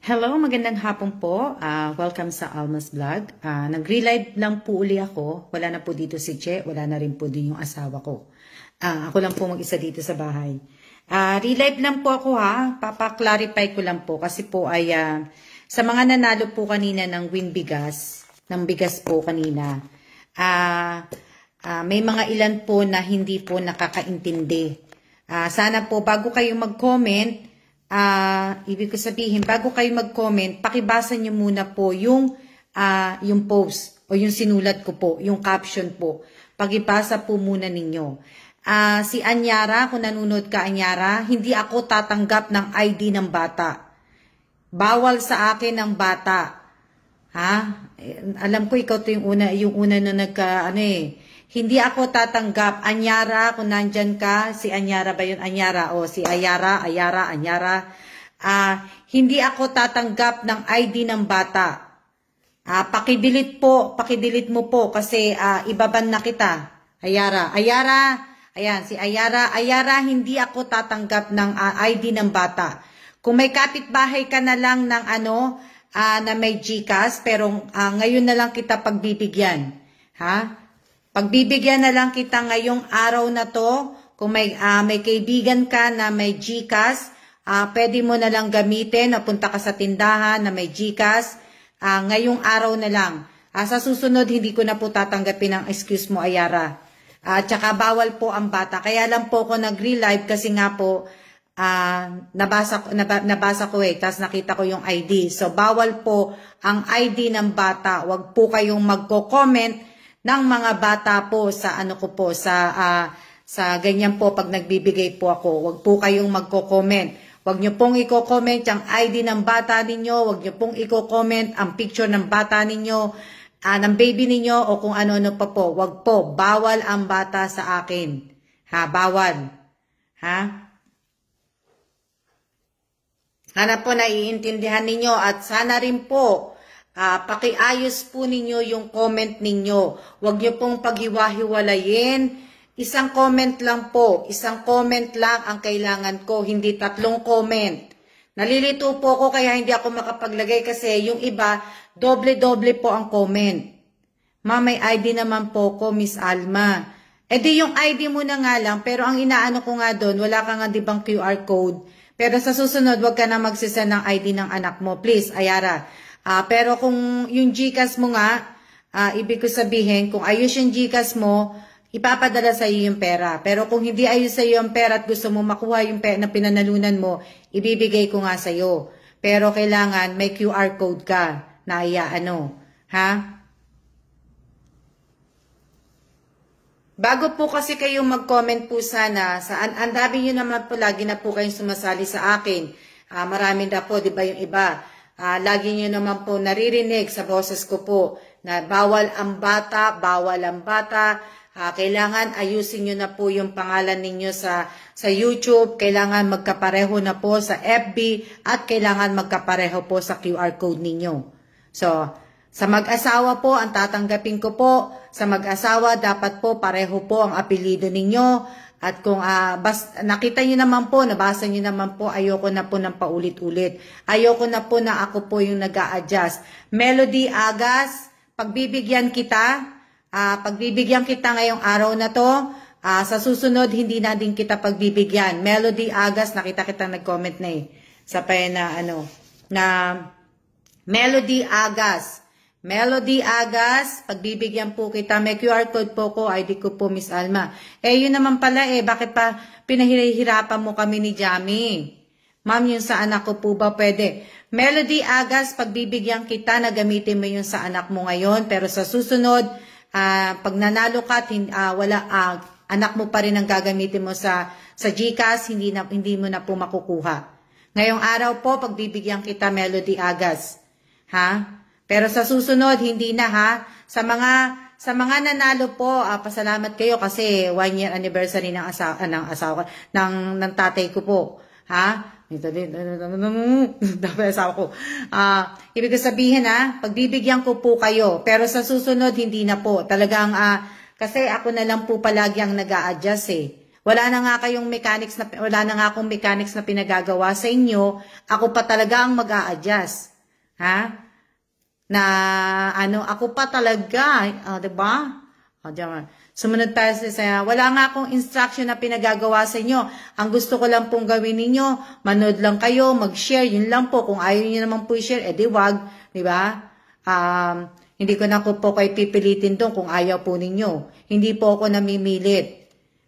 Hello, magandang hapon po. Welcome sa Alma's Vlog. Nag-relive lang po uli ako. Wala na po dito si Che, wala na rin po din yung asawa ko. Ako lang po mag-isa dito sa bahay. Relive lang po ako ha. Papa-clarify ko lang po kasi po ay sa mga nanalo po kanina ng Win Bigas, ng bigas po kanina. May mga ilan po na hindi po nakakaintindi. Sana po bago kayo mag-comment, ibig ko sabihin, bago kayo mag-comment, pakibasa nyo muna po yung post o yung sinulat ko po, yung caption po. Pakibasa po muna ninyo. Si Anyara, kung nanonood ka Anyara, hindi ako tatanggap ng ID ng bata. Bawal sa akin ng bata. Ha? Alam ko ikaw to yung una na Hindi ako tatanggap. Anyara, kung nandyan ka, si Anyara ba yun? Anyara, o si Anyara. Hindi ako tatanggap ng ID ng bata. Pakidelete mo po kasi ibaban na kita. Ayara, ayan, si Ayara. Ayara, hindi ako tatanggap ng ID ng bata. Kung may kapitbahay ka na lang ng na may GCash, pero ngayon na lang kita pagbibigyan. Ha? Pagbibigyan na lang kita ngayong araw na to. Kung may kaibigan ka na may GCash, pwede mo na lang gamitin. Napunta ka sa tindahan na may GCash. Ngayong araw na lang. Sa susunod, hindi ko na po tatanggapin ang excuse mo, Ayara. Tsaka bawal po ang bata. Kaya lang po ako nag-relive kasi nga po, nabasa ko tapos nakita ko yung ID. So, bawal po ang ID ng bata. Huwag po kayong magko-comment ng mga bata po sa sa ganyan po pag nagbibigay po ako. Huwag po kayong magko-comment. Huwag nyo pong i-comment ang ID ng bata ninyo. Huwag nyo pong i-comment ang picture ng bata ninyo, ng baby ninyo o kung ano-ano pa po. Huwag po. Bawal ang bata sa akin. Ha? Bawal. Ha? Sana po naiintindihan ninyo at sana rin po pakiayos po ninyo yung comment ninyo. Huwag nyo pong paghiwa-hiwalayin. Isang comment lang po. Isang comment lang ang kailangan ko. Hindi 3 comment. Nalilito po ako kaya hindi ako makapaglagay kasi yung iba, doble-doble po ang comment. Ma, may ID naman po ko, Miss Alma. Di yung ID mo na nga lang, pero ang inaano ko nga doon, wala ka nga di bang QR code. Pero sa susunod, wag ka na magsisend ng ID ng anak mo. Please, Ayara. Pero kung yung GCash mo nga, ibig ko sabihin, kung ayos yung GCash mo, ipapadala sa iyo yung pera. Pero kung hindi ayos sa iyo yung pera at gusto mo makuha yung pera na pinanalunan mo, ibibigay ko nga sa iyo. Pero kailangan may QR code ka na ha? Bago po kasi kayong mag-comment po sana, ang dami nyo naman po, lagi na po kayong sumasali sa akin. Marami na po, di ba yung iba? Lagi nyo naman po naririnig sa boses ko po na bawal ang bata, bawal ang bata. Kailangan ayusin nyo na po yung pangalan ninyo sa YouTube. Kailangan magkapareho na po sa FB at kailangan magkapareho po sa QR code ninyo. So, sa mag-asawa po, ang tatanggapin ko po, sa mag-asawa, dapat po pareho po ang apelido ninyo. At kung nakita nyo naman po, nabasa nyo naman po, ayoko na po ng paulit-ulit. Ayoko na po na ako po yung nag-a-adjust. Melody Agas, pagbibigyan kita ngayong araw na to. Sa susunod, hindi na din kita pagbibigyan. Melody Agas, nakita kita nag-comment na Sapay na Melody Agas. Melody Agas, pagbibigyan po kita. May QR code po ko, ID ko po, Miss Alma. Yun naman pala bakit pa pinahihirapan mo kami ni Jamie? Ma'am, yung sa anak ko po ba pwede? Melody Agas, pagbibigyan kita na gamitin mo yung sa anak mo ngayon. Pero sa susunod, pag nanalo ka, anak mo pa rin ang gagamitin mo sa GCash, hindi mo na po makukuha. Ngayong araw po, pagbibigyan kita, Melody Agas. Ha? Pero sa susunod, hindi na ha. Sa mga nanalo po, pasalamat kayo kasi 1-year anniversary ng tatay ko po. Ha? Asawa ko. Ibig sabihin pagbibigyan ko po kayo. Pero sa susunod, hindi na po. Talagang, kasi ako na lang po palagi ang nag-a-adjust Wala na nga kayong mechanics na, wala na nga akong mechanics na pinagagawa sa inyo. Ako pa talaga ang mag-a-adjust. Ha? Na, ako pa talaga. Diba? Diba? Sumunod tayo sa, wala nga akong instruction na pinagagawa sa inyo. Ang gusto ko lang pong gawin ninyo, manood lang kayo, mag-share, yun lang po. Kung ayaw niyo naman po i-share, edi wag. Diba? Hindi ko na po kayo pipilitin doon kung ayaw po ninyo. Hindi po ako namimilit.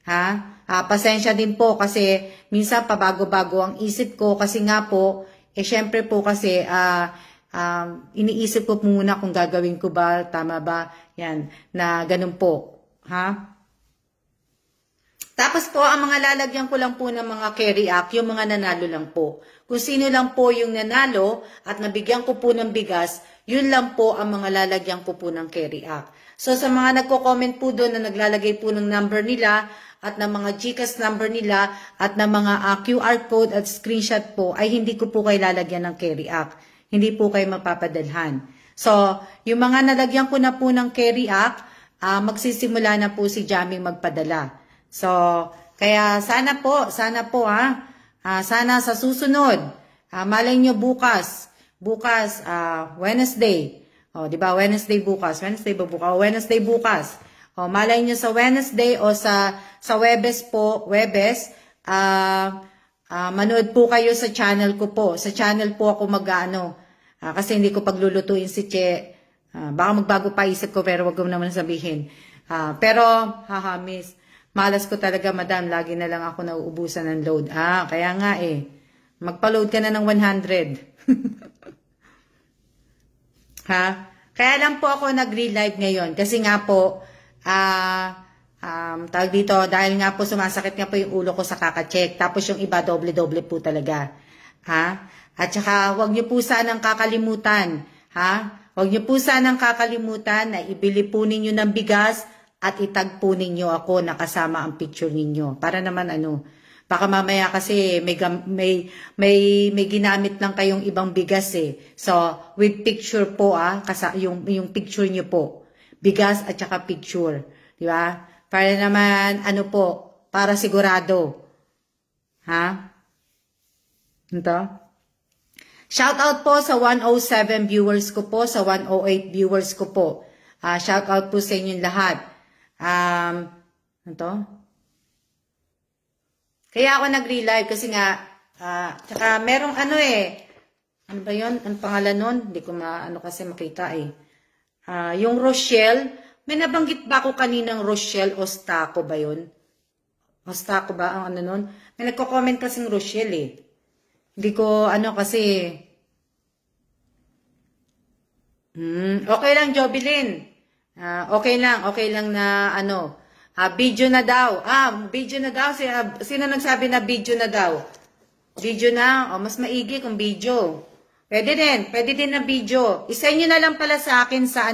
Ha? Pasensya din po kasi minsan pabago-bago ang isip ko kasi nga po, syempre po kasi iniisip ko muna kung gagawin ko ba, tama ba, yan, na ganun po. Ha? Tapos po, ang mga lalagyan ko lang po ng mga carry act, yung mga nanalo lang po. Kung sino lang po yung nanalo at nabigyan ko po ng bigas, yun lang po ang mga lalagyan ko po ng carry act. So sa mga nagko-comment po doon na naglalagay po ng number nila at ng mga GCash number nila at ng mga QR code at screenshot po, ay hindi ko po kayo lalagyan ng carry act. Hindi po kayo mapapadalhan. So, yung mga nalagyan ko na po ng carry act, magsisimula na po si Jamie magpadala. So, kaya sana po sana sa susunod, malay nyo bukas, Wednesday, di ba, Wednesday bukas, Wednesday bukas, malay nyo sa Wednesday o sa Webes po, manood po kayo sa channel ko po, sa channel po ako kasi hindi ko paglulutuin si Che, baka magbago pa isip ko pero wag ko naman sabihin, pero, miss, malas ko talaga, madam. Lagi na lang ako nauubusan ng load. Kaya nga magpa-load ka na ng 100. Ha? Kaya lang po ako nag-relive ngayon. Kasi nga po, tawag dito, dahil nga po sumasakit nga po yung ulo ko sa kaka-check. Tapos yung iba, doble-doble po talaga. Ha? At saka, huwag niyo po sanang kakalimutan. Ha? Huwag niyo po sanang kakalimutan na ibili po ninyo ng bigas at itag po ninyo ako na kasama ang picture ninyo. Para naman baka mamaya kasi may ginamit lang kayong ibang bigas So, with picture po yung picture niyo po. Bigas at saka picture. Di ba? Para naman, para sigurado. Ha? Ito? Shout out po sa 107 viewers ko po, sa 108 viewers ko po. Shout out po sa inyong lahat. Kaya ako nag-relive kasi nga, tsaka merong ano ba yun? Ang pangalan nun? Hindi ko kasi makita yung Rochelle, may nabanggit ba ako kaninang Rochelle Ostaco ba yun? Ostaco ba ang nun? May nagko-comment kasing Rochelle Hindi ko kasi, okay lang, Jobilin. Okay lang na video na daw. Video na daw. Sino nagsabi na video na daw? Video na? Mas maigi kung video. Pwede din na video. Isend nyo na lang pala sa akin sa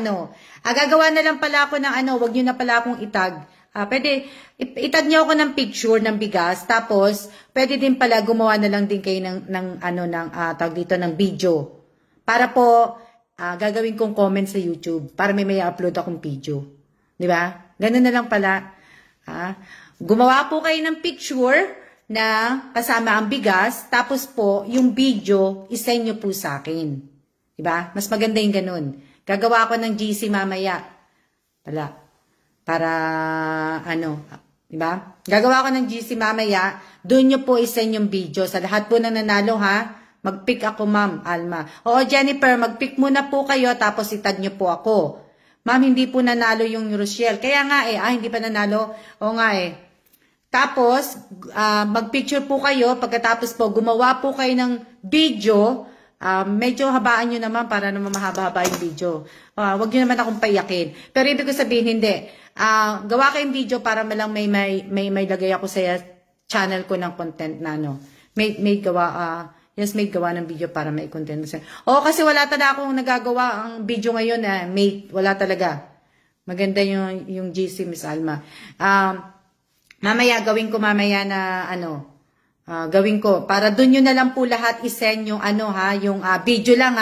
gagawa na lang pala ako ng wag nyo na pala akong itag. Pwede, itag nyo ako ng picture ng bigas. Tapos, pwede din pala gumawa na lang din kayo tawag dito ng video. Para po, gagawin kong comment sa YouTube para may upload akong video. Di ba? Ganun na lang pala. Gumawa po kayo ng picture na kasama ang bigas, tapos po, yung video, isend nyo po sa akin. Di ba? Mas maganda yung ganun. Gagawa ako ng GC mamaya. Para di ba? Gagawa ako ng GC mamaya, doon nyo po isend yung video. Sa lahat po na nanalo, mag-pick ako, Ma'am Alma. Oo, Jennifer, mag-pick muna po kayo, tapos itag nyo po ako. Ma'am, hindi po nanalo yung Rochelle. Kaya nga hindi pa nanalo. Oo nga Tapos, mag-picture po kayo, pagkatapos po, gumawa po kayo ng video. Medyo habaan nyo naman para naman mahaba-haba yung video. Wag nyo naman akong paiyakin. Pero ibig ko sabihin, hindi. Gawa kayong video para malang may lagay ako sa channel ko ng content na may gawa ng video para may content. Kasi wala talaga akong nagagawa ang video ngayon wala talaga. Maganda yung GC, Miss Alma. Mamaya gawin ko mamaya na gawin ko para doon yun na lang po lahat isend yung yung video lang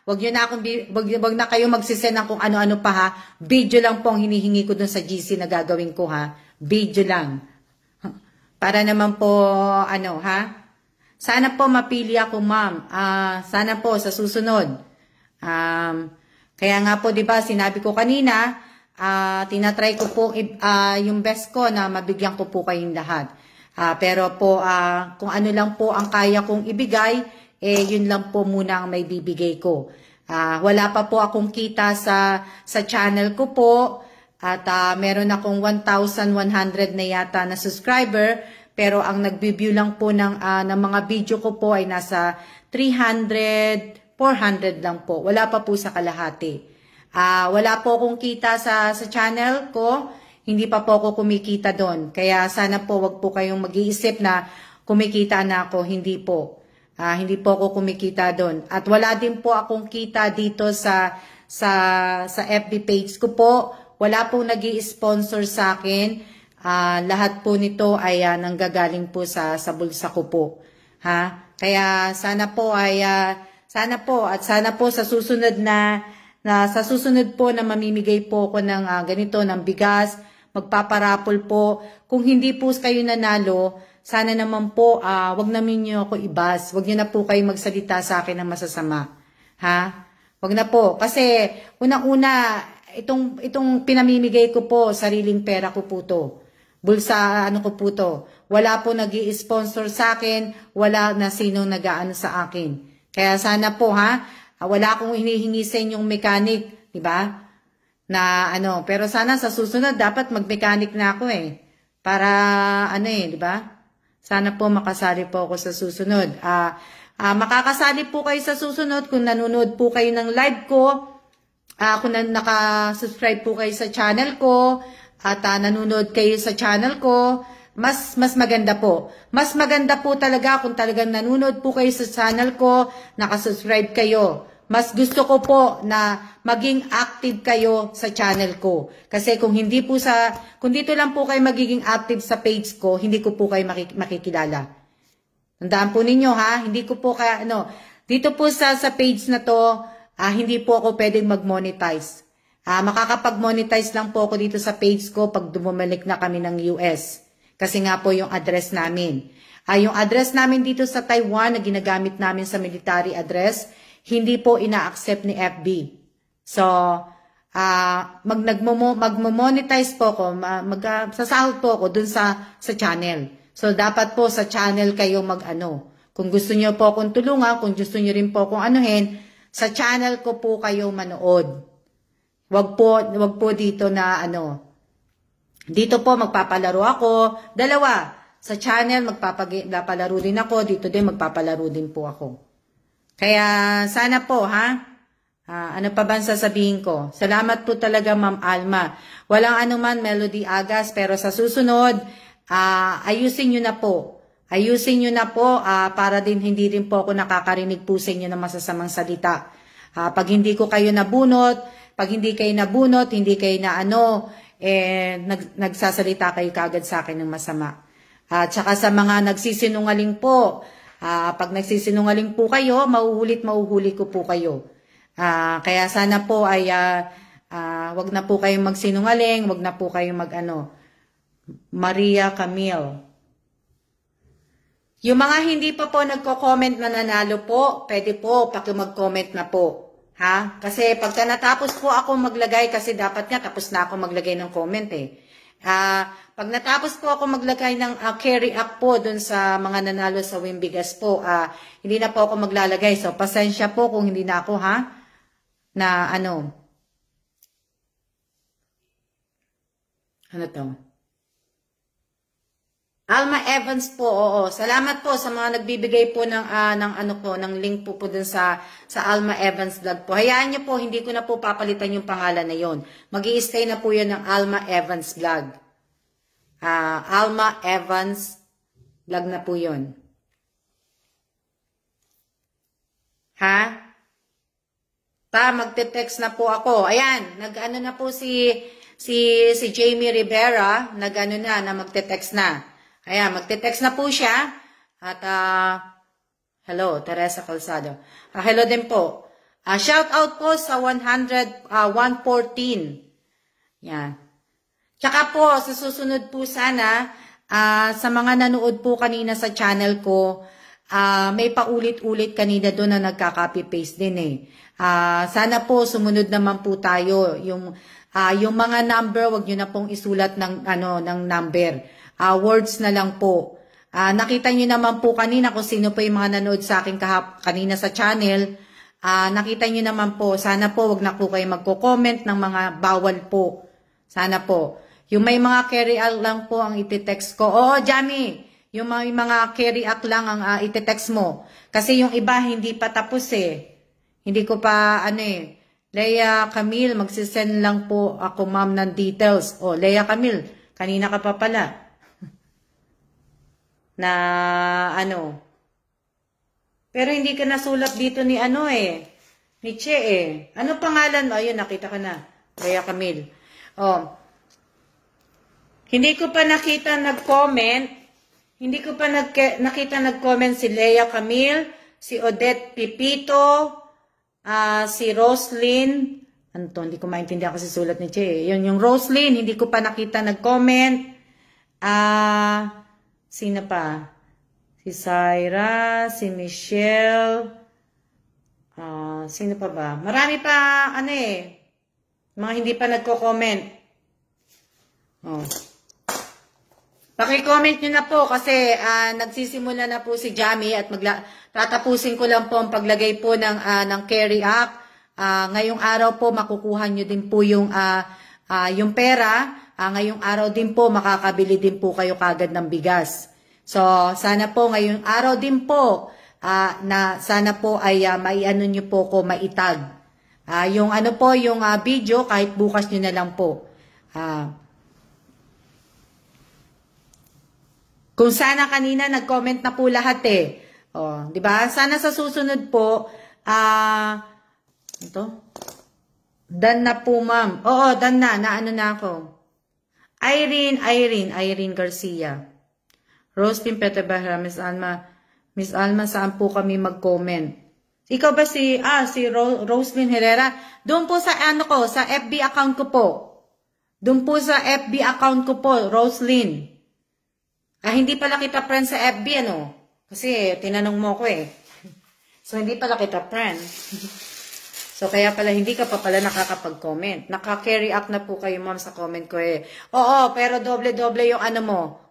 Wag na kayo magsisend ng kung ano-ano pa Video lang po ang hinihingi ko doon sa GC na gagawin ko Video lang. Para naman po, ano ha? Sana po mapili ako, ma'am. Sana po sa susunod. Kaya nga po, di ba, sinabi ko kanina, tinatry ko po yung best ko na mabigyan ko po kayong lahat. Pero po, kung ano lang po ang kaya kong ibigay, yun lang po muna ang may bibigay ko. Wala pa po akong kita sa channel ko po. At meron akong 1,100 na yata na subscriber. Pero ang nag-view lang po ng mga video ko po ay nasa 300, 400 lang po. Wala pa po sa kalahati. Wala po akong kita sa channel ko. Hindi pa po ako kumikita doon. Kaya sana po wag po kayong mag-iisip na kumikita na ako. Hindi po. Hindi po ako kumikita doon. At wala din po akong kita dito sa FB page ko po. Wala pong nag-i-sponsor sa akin. Lahat po nito ay nanggagaling po sa bulsa ko po. Kaya sana po sana po sa susunod sa susunod po na mamimigay po ako ng ganito, ng bigas, magpaparapol po. Kung hindi po kayo nanalo, sana naman po, wag namin niyo ako ibas. Wag niyo na po kayo magsalita sa akin ng masasama. Wag na po. Kasi, unang-una, itong pinamimigay ko po, sariling pera ko po to. Bulsa, ko po to. Wala po nag-i-sponsor sa akin, wala na sinong nag-aano sa akin. Kaya sana po, wala akong hinihingi sa inyong mechanic, di ba? Pero sana sa susunod, dapat mag-mechanic na ako Para, di ba? Sana po makasali po ako sa susunod. Makakasali po kayo sa susunod kung nanonood po kayo ng live ko. Kung naka-subscribe po kayo sa channel ko at nanonood kayo sa channel ko, mas maganda po. Mas maganda po talaga kung talagang nanonood po kayo sa channel ko, naka-subscribe kayo. Mas gusto ko po na maging active kayo sa channel ko. Kasi kung dito lang po kayo magiging active sa page ko, hindi ko po kayo makikilala. Tandaan po ninyo hindi ko po dito po sa page na to, hindi po ako pwedeng mag-monetize. Makakapag-monetize lang po ako dito sa page ko pag dumumalik na kami ng US. Kasi nga po yung address namin. Yung address namin dito sa Taiwan na ginagamit namin sa military address, hindi po ina-accept ni FB. So, magmo-monetize po ako, sasahod po ako dun sa channel. So, dapat po sa channel kayo Kung gusto niyo po akong tulungan, kung gusto niyo rin po akong anuhin, sa channel ko po kayo manood. Wag po dito na Dito po magpapalaro ako. Dalawa. Sa channel magpapalaro din ako. Dito din magpapalaro din po ako. Kaya sana po ano pa ba sasabihin ko? Salamat po talaga, Ma'am Alma. Walang anuman, Melody Agas, pero sa susunod, ayusin nyo na po. Ayusin nyo na po para din hindi rin po ako nakakarinig po sa inyo ng masasamang salita. Pag hindi ko kayo nabunot, pag hindi kayo nabunot, hindi kayo nagsasalita kayo kagad sa akin ng masama. At saka sa mga nagsisinungaling po, pag nagsisinungaling po kayo, mahuhuli ko po kayo. Kaya sana po ay wag na po kayong magsinungaling, wag na po kayong Maria Camille. Yung mga hindi pa po nagko-comment na nanalo po, pwede po mag-comment na po. Kasi pagka natapos po ako maglagay, kasi dapat nga tapos na ako maglagay ng comment pag natapos po ako maglagay ng carry up po dun sa mga nanalo sa Wimbigas po, hindi na po ako maglalagay. So, pasensya po kung hindi na ako, ano to? Alma Evans po, oo. Salamat po sa mga nagbibigay po ng link po dun sa Alma Evans vlog po. Hayaan niyo po, hindi ko na po papalitan yung pangalan na yon. Mag-i-stay na po yun ng Alma Evans vlog. Alma Evans vlog na po yun. Magte-text na po ako. Ayan, nag-ano na po si Jamie Rivera, na magte-text na. Ayan, magte-text na po siya. At, hello, Teresa Calzado. Hello din po. Shout out po sa 114. Yan. Tsaka po, sa susunod po sana, Sa mga nanood po kanina sa channel ko, may paulit-ulit kanina doon na nagka-copy-paste din eh. Sana po sumunod naman po tayo. Yung mga number, wag nyo na pong isulat ng, ng number. Words na lang po. Nakita nyo naman po kanina kung sino po yung mga nanood sa akin kanina sa channel. Nakita nyo naman po, sana po wag na po kayo magko-comment ng mga bawal po. Sana po. Yung may mga carry out lang po ang iti-text ko. Oo, Jamie, yung may mga carry out lang ang iti-text mo. Kasi yung iba hindi pa tapos eh. Hindi ko pa Leia Camille, magsisend lang po ako ma'am ng details. Oh, Leia Camille, kanina ka pa pala. Na Pero hindi ka nasulat dito ni ni Che eh. Ano pangalan mo? Ayun, nakita ka na. Leia Camille. Oh. Hindi ko pa nakita nag-comment. Hindi ko pa nakita nag-comment si Leia Camille, si Odette Pipito, si Roslyn. Ano to? Hindi ko maintindihan kasi sulat ni Che. Yun, yung Roslyn, hindi ko pa nakita nag-comment. Sino pa? Si Syra, si Michelle. Sino pa ba? Marami pa, mga hindi pa nagko-comment. Oh. Paki-comment nyo na po kasi nagsisimula na po si Jamie at tatapusin ko lang po ang paglagay po ng carry act. Ngayong araw po makukuha nyo din po yung pera. Ngayong araw din po makakabili din po kayo kagad ng bigas. So, sana po ngayong araw din po na sana po ay maiano nyo po ko maitag. Yung yung video kahit bukas nyo na lang po. Kung sana kanina nag-comment na po lahat eh. Oh, 'di ba? Sana sa susunod po done na po, ma'am. Oo, done na. Naano na ako. Irene Garcia. Roslyn Petebahra, Miss Alma, saan po kami mag-comment? Ikaw ba si Roslyn Herrera? Doon po sa sa FB account ko po. Doon po sa FB account ko po, Roslyn. Hindi pala kita friend sa FB, Kasi tinanong mo ko eh. So, hindi pala kita friend. So, kaya pala hindi ka pa pala nakakapag-comment. Naka-carry up na po kayo, ma'am, sa comment ko eh. Oo, pero doble-doble yung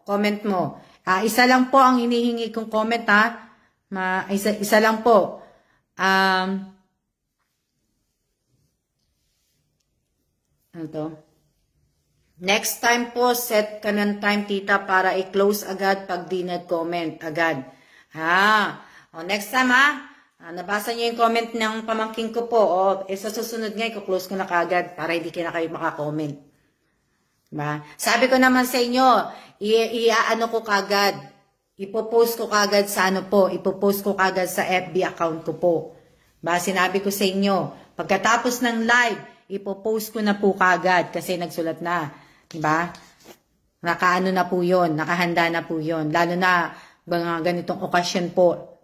comment mo. Isa lang po ang hinihingi kong comment, isa lang po. Ano to? Next time po, set ka ng time, tita, para i-close agad pag di nag-comment agad. Next time, nabasa niyo yung comment ng pamangking ko po. Sa susunod nga, i-close ko na kagad para hindi na kayo maka-comment. Diba? Sabi ko naman sa inyo, i-ano ko kagad. Ipopost ko kagad sa ipopost ko kagad sa FB account ko po. Diba? Sinabi ko sa inyo, pagkatapos ng live, ipopost ko na po kagad kasi nagsulat na. Diba? Nakaano na po yun, nakahanda na po yun. Lalo na mga ganitong okasyon po.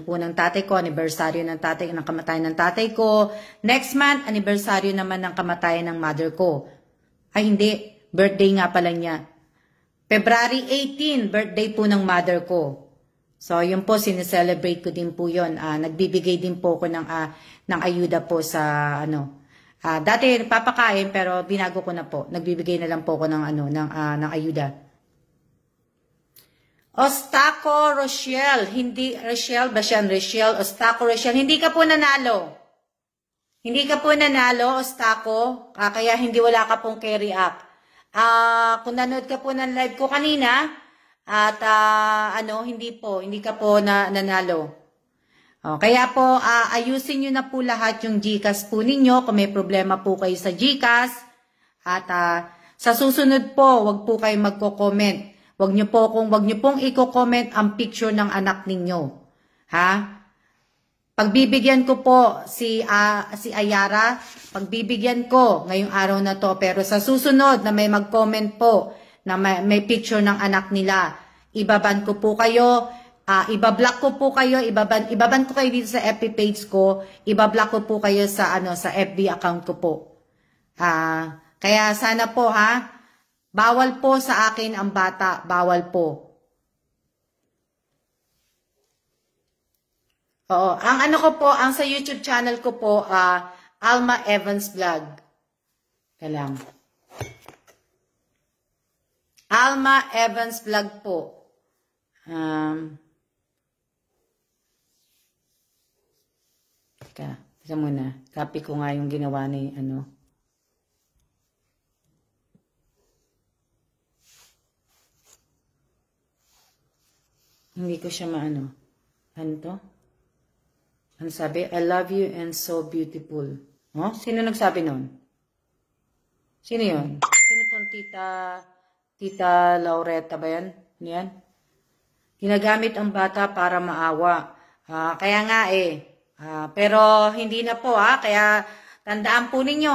Po ng tatay ko, anibersaryo ng kamatayan ng tatay ko. Next month, anibersaryo naman ng kamatayan ng mother ko. Hindi, birthday nga pala niya. February 18, birthday po ng mother ko. So, yun po, sineselebrate ko din po yun. Nagbibigay din po ko ng ayuda po sa dati papakain pero binago ko na po. Nagbibigay na lang po ko ng ayuda. Ostaco Rochelle, hindi Rochelle ba siya? Rochelle, Ostaco Rochelle, hindi ka po nanalo. Hindi ka po nanalo, Ostaco, kaya wala ka pong carry up. Kung nanood ka po ng live ko kanina, at hindi ka po nanalo. Kaya po, ayusin nyo na po lahat yung GCash po ninyo kung may problema po kayo sa GCash. At sa susunod po, wag po kayo magko-comment. Wag nyo pong i-comment ang picture ng anak ninyo. Pagbibigyan ko po si Ayara, pagbibigyan ko ngayong araw na to. Pero sa susunod na may mag-comment po na may picture ng anak nila, ibaban ko po kayo. Ibablock ko po kayo, ibaban ko kayo dito sa FB page ko, ibablock ko po kayo sa FB account ko po. Kaya sana po Bawal po sa akin ang bata. Bawal po. Oo. Ang ano ko po, ang sa YouTube channel ko po, Alma Evans Vlog. Kalang. Alma Evans Vlog po. Teka muna. Copy ko nga yung ginawa ni ano. Hindi ko siya maano. Ano to? Ano sabi? I love you and so beautiful. Oh? Sino nagsabi nun? Sino yun? Sino tong Tita Laureta ba yan? Ano yan? Ginagamit ang bata para maawa. Kaya nga pero hindi na po Kaya tandaan po ninyo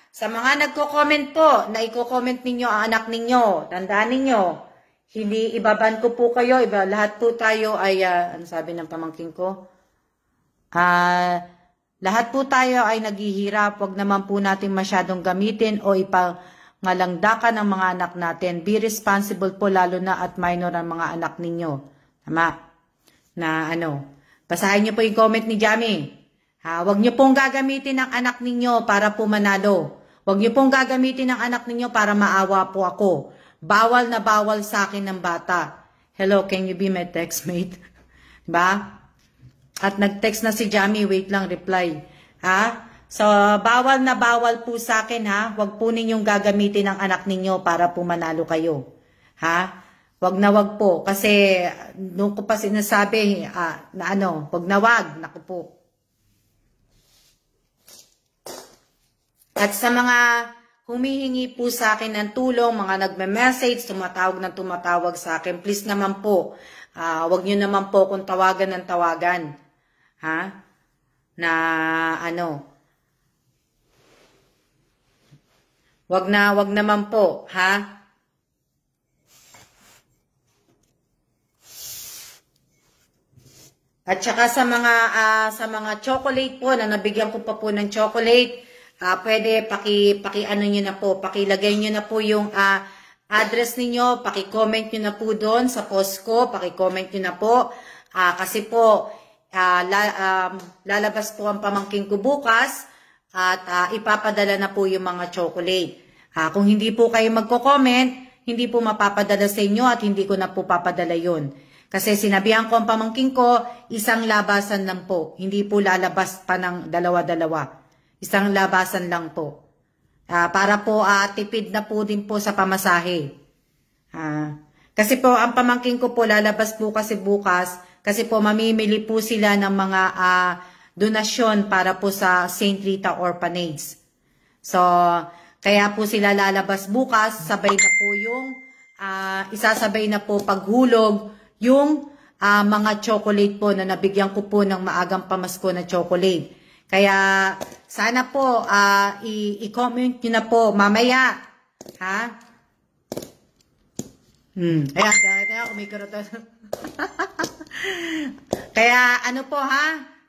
Sa mga nagko-comment po, na i-comment ninyo ang anak ninyo, tandaan ninyo, hindi ibaban ko po kayo, lahat po tayo ay, ano sabi ng pamangkin ko? Lahat po tayo ay naghihirap, wag naman po natin masyadong gamitin o ipangalangdakan ng mga anak natin. Be responsible po lalo na at minor ang mga anak ninyo. Tama? Na basahin niyo po yung comment ni Jamie. Wag niyo pong gagamitin ang anak ninyo para po manalo. Wag niyo pong gagamitin ang anak ninyo para maawa po ako. Bawal na bawal sa akin ng bata. Hello, can you be my textmate? Diba? At nag-text na si Jamie, wait lang, reply. So, bawal na bawal po sa akin, Wag po ninyong gagamitin ang anak ninyo para po manalo kayo. Wag na wag po. Kasi, doon ko pa sinasabi, wag na wag. Naku po. At sa mga humihingi po sa akin ng tulong, mga nagme-message, tumatawag sa akin, please naman po, wag nyo naman po kung tawagan ng tawagan. Wag naman po, At saka sa mga chocolate po, na nabigyan ko pa po ng chocolate, pwede paki-ano nyo na po, pakilagay nyo na po yung address ninyo, paki-comment nyo na po doon sa post ko, paki-comment nyo na po, kasi po, lalabas po ang pamangkin ko bukas, at ipapadala na po yung mga chocolate. Kung hindi po kayo magko-comment, hindi po mapapadala sa inyo at hindi ko na po papadala yun. Kasi sinabihan ko ang pamangkin ko, isang labasan lang po, hindi po lalabas pa ng dalawa-dalawa. Isang labasan lang po. Para po tipid na po din po sa pamasahe. Kasi po ang pamangkin ko po lalabas po kasi bukas. Kasi po mamimili po sila ng mga donasyon para po sa St. Rita Orphanage. So, kaya po sila lalabas bukas. Sabay na po yung, isasabay na po paghulog yung mga chocolate po na nabigyan ko po ng maagang pamasko na chocolate. Kaya, sana po, i-comment nyo na po mamaya. Ayan, umikirot. Kaya,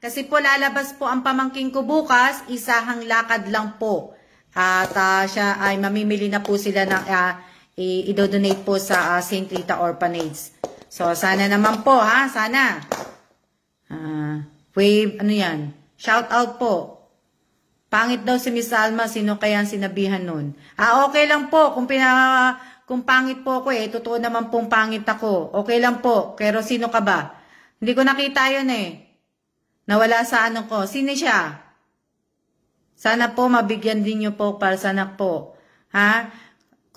kasi po lalabas po ang pamangkin ko bukas, isahang lakad lang po. At siya ay mamimili na po sila ng, i-donate po sa St. Rita Orphanage. So, sana naman po, sana. Wave, yan? Shout out po. Pangit daw si Miss Alma, sino kaya ang sinabihan nun? Okay lang po, kung pangit po ako totoo naman pong pangit ako. Okay lang po, pero sino ka ba? Hindi ko nakita yun Nawala sa ko. Sino siya? Sana po mabigyan din niyo po para sa anak po.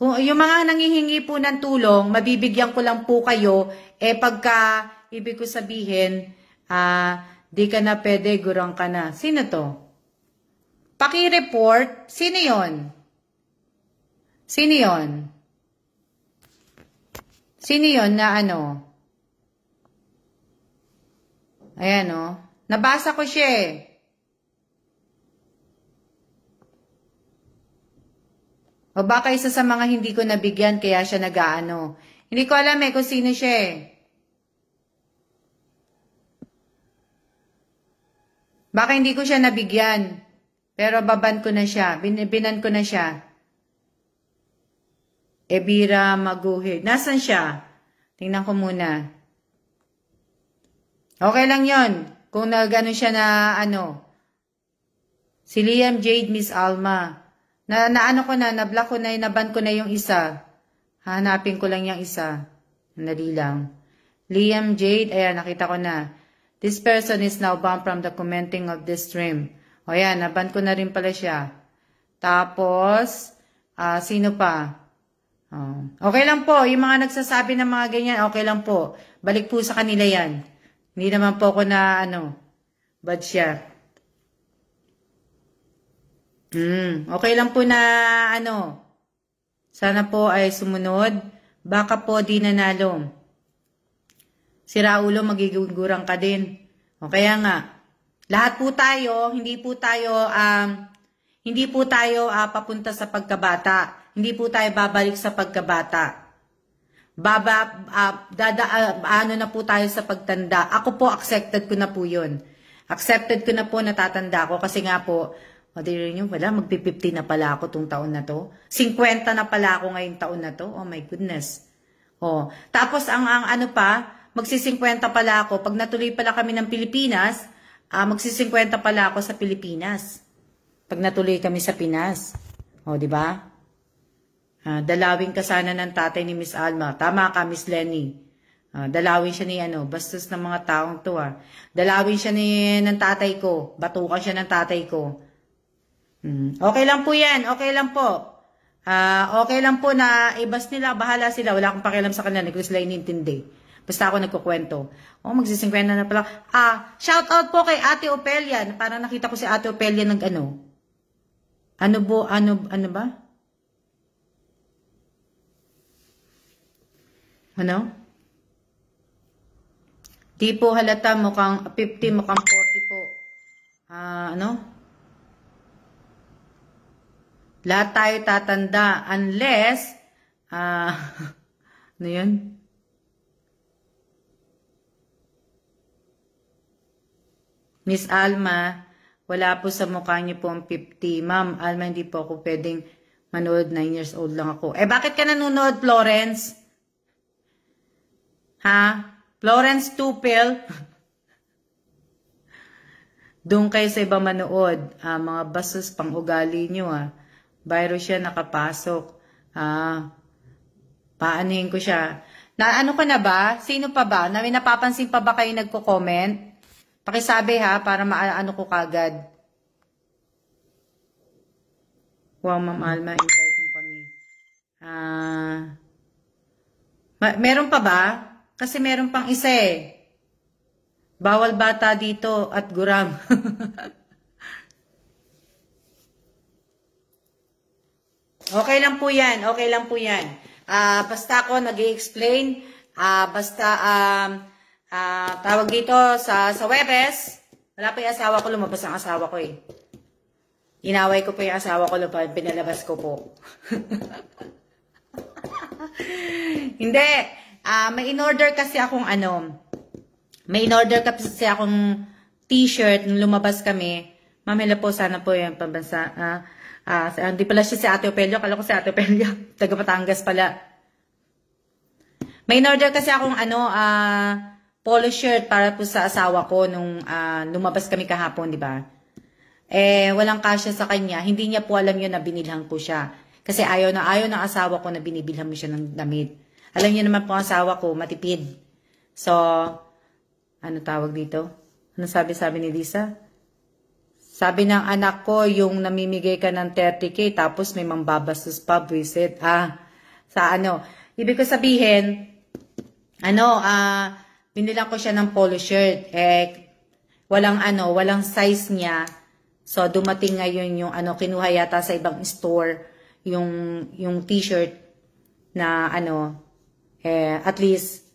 Kung yung mga nangihingi po ng tulong, mabibigyan ko lang po kayo, pagka ibig ko sabihin, di ka na pwede, gurang ka na. Sino to? Paki-report. Sino yon? Sino yon? Sino yon na Ayan Nabasa ko siya O baka isa sa mga hindi ko nabigyan kaya siya nag-aano. Hindi ko alam kung sino siya Baka hindi ko siya nabigyan. Pero baban ko na siya. Binan ko na siya. Ebira Maguhid. Nasaan siya? Tingnan ko muna. Okay lang yon. Kung nagano siya na ano. Si Liam Jade, Miss Alma. Naano ko na, na-block ko na, naban ko na yung isa. Hanapin ko lang yung isa. Nali lang. Liam Jade, ayan, nakita ko na. This person is now banned from the commenting of this stream. O yan, naban ko na rin pala siya. Tapos, sino pa? Okay lang po, yung mga nagsasabi ng mga ganyan, okay lang po. Balik po sa kanila yan. Hindi naman po ako na, bad siya. Okay lang po na, sana po ay sumunod. Baka po di nanalo. Si Raulo, magigugurang ka din. O kaya nga, lahat po tayo, hindi po tayo papunta sa pagkabata. Hindi po tayo babalik sa pagkabata. Na po tayo sa pagtanda. Ako po, accepted ko na po yun. Accepted ko na po, natatanda ko. Kasi nga po, madirin nyo, wala, magpi-50 na pala ako tong taon na to. 50 na pala ako ngayong taon na to. Oh my goodness. Oh. Tapos, magsi-50 pala ako. Pag natuloy pala kami ng Pilipinas, magsi-50 pala ako sa Pilipinas. Pag natuloy kami sa Pinas. Oh, di ba? Dalawin ka sana ng tatay ni Miss Alma. Tama ka, Miss Lenny. Dalawin siya ni bastos ng mga taong to Dalawin siya ng tatay ko. Batukan siya ng tatay ko. Okay lang po yan. Okay lang po. Okay lang po na ibas nila. Bahala sila. Wala akong pakialam sa kanila. Hindi ko sila inintindi. Basta ako nagkukwento. Magsi-50 na pala. Shout out po kay Ate Opelia. Parang nakita ko si Ate Opelia ng ano ba? Di po halata, mukhang 50, mukhang 40 po. Lahat tayo tatanda unless, ano yun? Miss Alma, wala po sa mukha niyo po ang 50. Ma'am, Alma, hindi po ako pwedeng manood. 9 years old lang ako. Bakit ka nanonood, Florence? Florence Tupil? Doon kayo sa iba manood. Mga basos pang ugali nyo Virus siya nakapasok. Paanihin ko siya. Ano ka na ba? Sino pa ba? May napapansin pa ba kayo nagko-comment? Pakisabi para maano ko kagad. Wow, Ma'am Alma, invite mo kami. Meron pa ba? Kasi meron pang isa Bawal bata dito at guram. Okay lang po yan. Okay lang po yan. Basta ako nag-i-explain. Tawag dito sa Webes. Wala pa yung asawa ko. Lumabas ang asawa ko Inaway ko pa yung asawa ko. Pinalabas ko po. Hindi. May in-order kasi akong may in-order kasi akong t-shirt nung lumabas kami. Mamela po, sana po yung pambansa. Hindi pala siya si Ate Opelio. Kala ko si Ate Opelio. Taga Batangas pala. May in-order kasi akong polo shirt para po sa asawa ko nung lumabas kami kahapon, di ba? Walang kasya sa kanya. Hindi niya po alam yun na binilhan ko siya. Kasi ayaw ng asawa ko na binibilhan mo siya ng damit. Alam niyo naman po ang asawa ko, matipid. So, ano tawag dito? Ano sabi ni Lisa? Sabi ng anak ko, yung namimigay ka ng 30K, tapos may mambabastos pa, visit. Ibig ko sabihin, binilang ko siya ng polo shirt. Walang size niya. So, dumating ngayon yung, kinuha yata sa ibang store, yung t-shirt na, at least,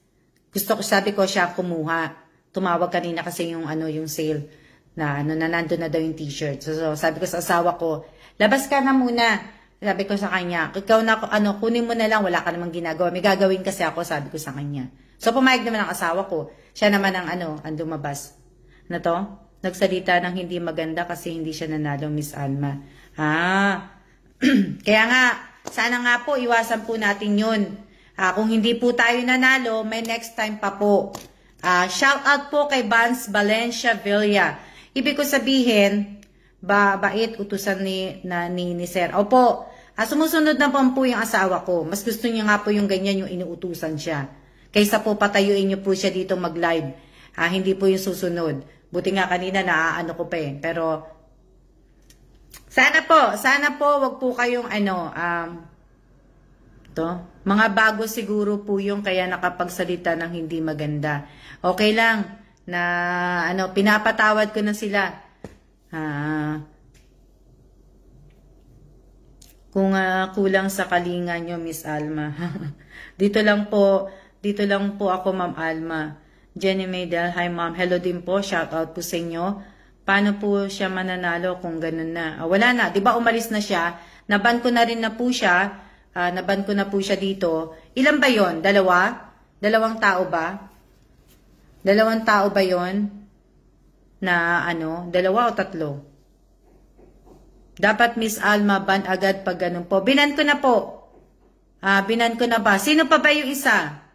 sabi ko siya kumuha. Tumawag kanina kasi yung sale na nandun na daw yung t-shirt. So, sabi ko sa asawa ko, labas ka na muna. Sabi ko sa kanya, ikaw na, kunin mo na lang, wala ka namang ginagawa. May gagawin kasi ako, sabi ko sa kanya. So, pumayag naman ang asawa ko. Siya naman ang ang lumabas. Nagsalita ng hindi maganda kasi hindi siya nanalo, Miss Alma. Kaya nga, Sana nga po, iwasan po natin yun. Kung hindi po tayo nanalo, may next time pa po. Shout out po kay Vance Valencia Villa. Ibig ko sabihin, bait utusan ni Sir. Opo, sumusunod na po yung asawa ko. Mas gusto niya nga po yung ganyan, yung inuutusan siya. Kaysa po patayuin niyo po siya dito mag-live. Hindi po yung susunod. Buti nga kanina naaano ko pa eh. Pero, sana po, wag po kayong mga bago siguro po yung kaya nakapagsalita ng hindi maganda. Okay lang na pinapatawad ko na sila. Kung kulang sa kalinga nyo, Miss Alma. dito lang po ako, Ma'am Alma. Jenny Maydel, hi Ma'am. Hello din po, shout out po sa inyo. Paano po siya mananalo kung ganun na? Wala na, 'di ba umalis na siya? Naban ko na rin na po siya. Naban ko na po siya dito. Ilan ba 'yon? Dalawang tao ba? Dalawang tao ba 'yon? Na dalawa o tatlo? Dapat Miss Alma ban agad pag ganun po. Binan ko na po. Binan ko na ba? Sino pa ba yung isa?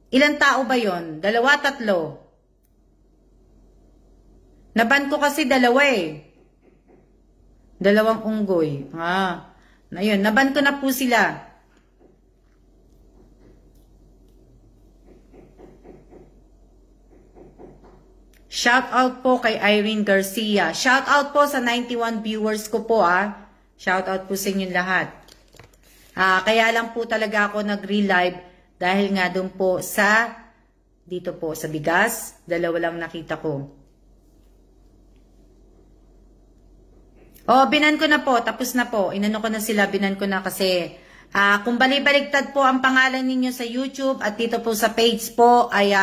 Ilang tao ba 'yon? Dalawa, tatlo? Naban ko kasi dalawa eh. Dalawang unggoy. Ayun, naban ko na po sila. Shout out po kay Irene Garcia. Shout out po sa 91 viewers ko po Shout out po sa inyo lahat. Kaya lang po talaga ako nag-relive dahil nga doon po dito po sa bigas. Dalawa lang nakita ko. Binan ko na po. Tapos na po. Inano ko na sila. Binan ko na kasi kung balibaligtad po ang pangalan ninyo sa YouTube at dito po sa page po ay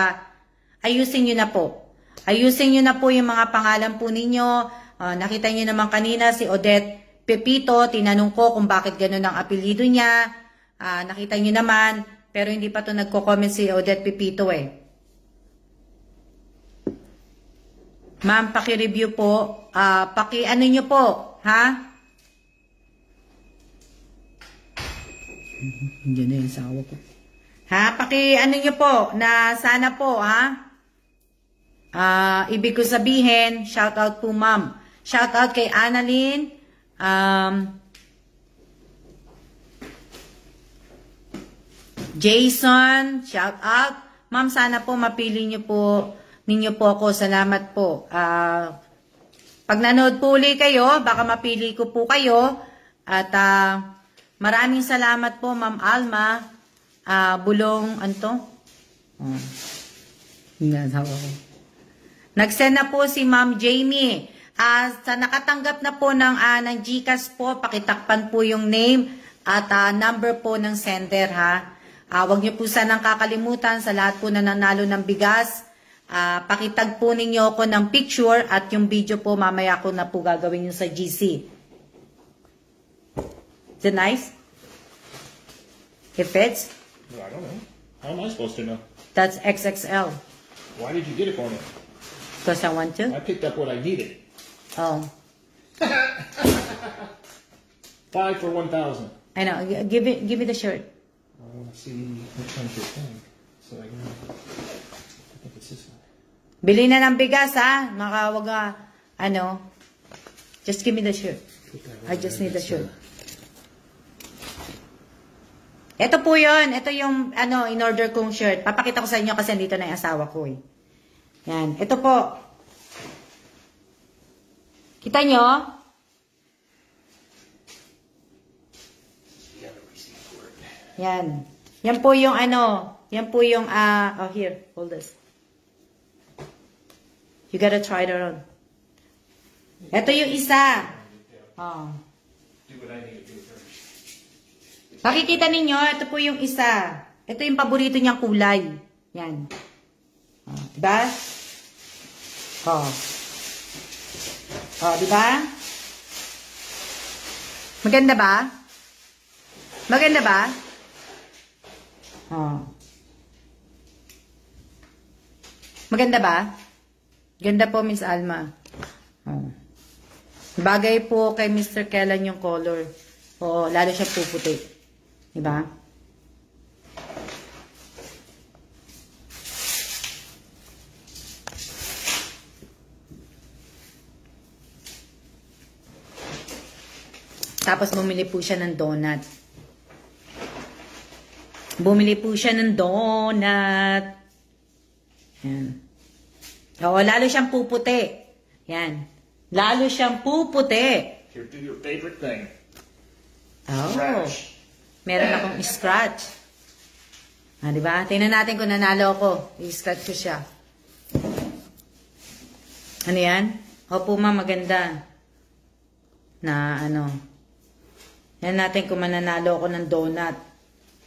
ayusin nyo na po. Ayusin nyo na po yung mga pangalan po ninyo. Nakita nyo naman kanina si Odette Pepito. Tinanong ko kung bakit ganun ang apelido niya. Nakita nyo naman. Pero hindi pa to nagko-comment si Odette Pepito eh. Ma'am, paki-review po. Paki-ano nyo po. Hindi na yung sawa ko. Paki-ano nyo po. Na sana po, ibig ko sabihin, shout out po ma'am. Shout out kay Annalyn. Jason, shout out. Ma'am, sana po mapili nyo po ninyo po ako. Salamat po. Pag nanood po uli kayo, baka mapili ko po kayo. At maraming salamat po, Ma'am Alma. Bulong, Nag-send na po si Ma'am Jamie. Sa nakatanggap na po ng GCash po, pakitakpan po yung name at number po ng sender Huwag niyo po sanang kakalimutan sa lahat po na nanalo ng bigas. Pakitag po ninyo ako ng picture at yung video po mamaya ko na po gagawin yung sa GC. Is it nice? It fits? I don't know. How am I supposed to know? That's XXL. Why did you get it for me? Because I want to. I picked up what I needed. Oh. 5 for 1,000. I know. Give me the shirt. I want to see which one's your thing. So I think it's this one. Bili na ng bigas, Makawag just give me the shirt. I just need the shirt. Ito po yun. Ito yung, in-order kong shirt. Papakita ko sa inyo kasi dito na yung asawa ko, eh. Yan. Ito po. Kita nyo? Yan. Yan po yung yan po yung, here, hold this. You gotta try it on. Ito yung isa. Pakikita ninyo, ito po yung isa. Ito yung paborito niyang kulay. Yan. Diba? Diba? Maganda ba? Maganda ba? Maganda ba? Ganda po, Miss Alma. Bagay po kay Mr. Kellan yung color. Oo, lalo siya puputi. Diba? Tapos bumili po siya ng donut. Bumili po siya ng donut. Yan. Oo, lalo siyang puputi. Yan. Lalo siyang puputi. Here, do your favorite thing. Oh. Scratch. Meron akong scratch. Ah, diba? Tingnan natin kung nanalo ako. I-scratch ko siya. Ano yan? Opo, ma, maganda. Na ano. Yan natin kung mananalo ako ng donut.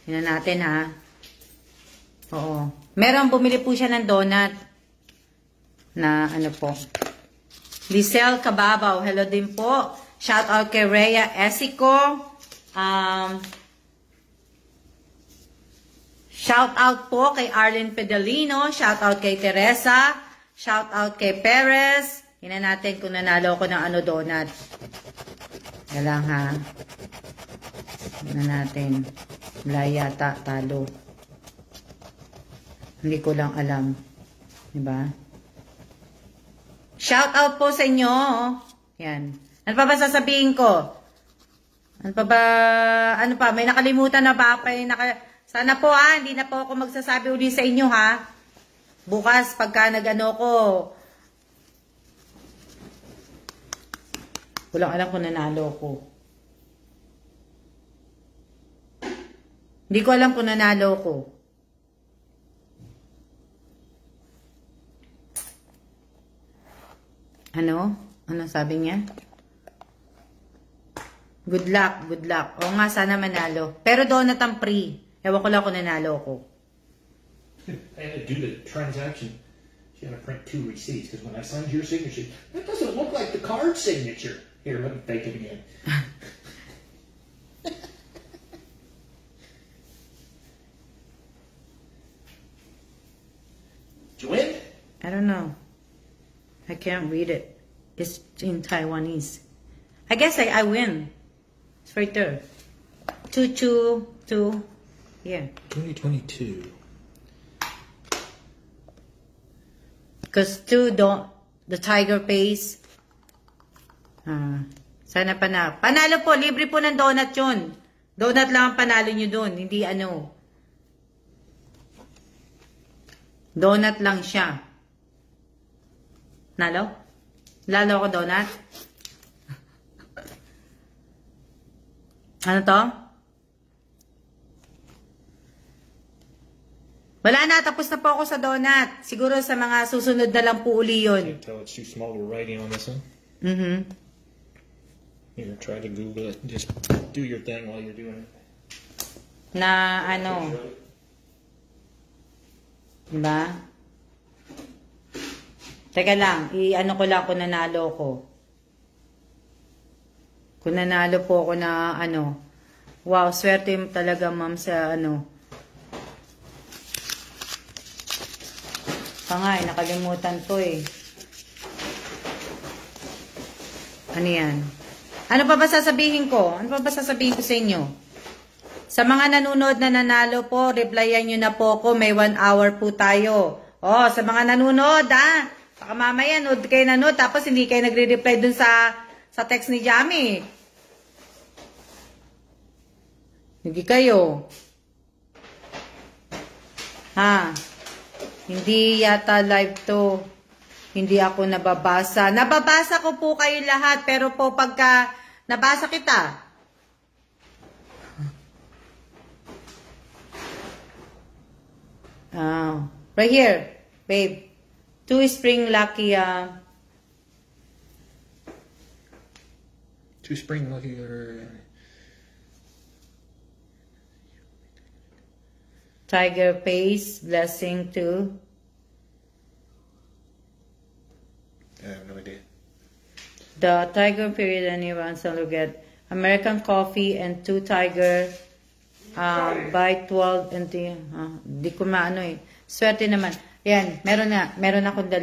Tingnan natin, ha? Oo. Meron, bumili po siya ng donut. Na ano po. Lisel Cababaw. Hello din po. Shout out kay Rhea Esico. Shout out po kay Arlene Pedalino. Shout out kay Teresa. Shout out kay Perez. Tingnan natin kung nanalo ako ng ano donut. Yan lang, ha? Tingnan natin. Wala yata, talo. Hindi ko lang alam. Diba? Shout out po sa inyo. Yan. Ano pa ba sasabihin ko? Ano pa ba? Ano pa? May nakalimutan na ba? Sana po, ha? Hindi na po ako magsasabi uli sa inyo, ha? Bukas, pagka nag-ano ko, walang alam kung nanalo ko. Hindi ko alam kung nanalo ko. Ano? Ano sabi niya? Good luck, good luck. O nga, sana manalo. Pero donut ang free. Ewan ko lang kung nanalo ko. I had to do the transaction. She had to print 2 receipts because when I signed your signature, that doesn't look like the card signature. Here, let me fake it again. Did you win? I don't know. I can't read it. It's in Taiwanese. I guess I win. It's right there. 222. Yeah. 2022. Because 2 don't, the tiger pays. Sana panalo. Panalo po, libre po ng donut yun. Donut lang ang panalo nyo dun, hindi ano. Donut lang siya. Nalo? Lalo ako donut? Ano to? Wala na, tapos na po ako sa donut. Siguro sa mga susunod na lang po uli yun. Can't tell it's too small to writing on this one. Mm-hmm. Here, try to Google it. Just do your thing while you're doing it. Na ano, diba? Teka lang, i-ano ko lang kung nanalo ko. Kung nanalo po ako na ano. Wow, swerte talaga ma'am sa ano. Pangay, nakalimutan ko eh. Ano yan? Ano pa ba sasabihin ko? Ano pa ba sasabihin ko sa inyo? Sa mga nanonood na nanalo po, replyan nyo na po ako. May 1 hour po tayo. Oh, sa mga nanonood, ha? Baka mamaya, nood kayo nanood, tapos hindi kayo nagre-reply dun sa text ni Jamie. Hindi kayo. Ha? Hindi yata live to. Hindi ako nababasa. Nababasa ko po kayo lahat, pero po pagka nabasa kita, right here, babe. 2 spring lucky, 2 spring lucky or tiger face, blessing 2. I have no idea. The tiger period anyone so look at American coffee and 2 tiger by 12 and di ko maano eh. Swerte naman. Yan, meron akong 2.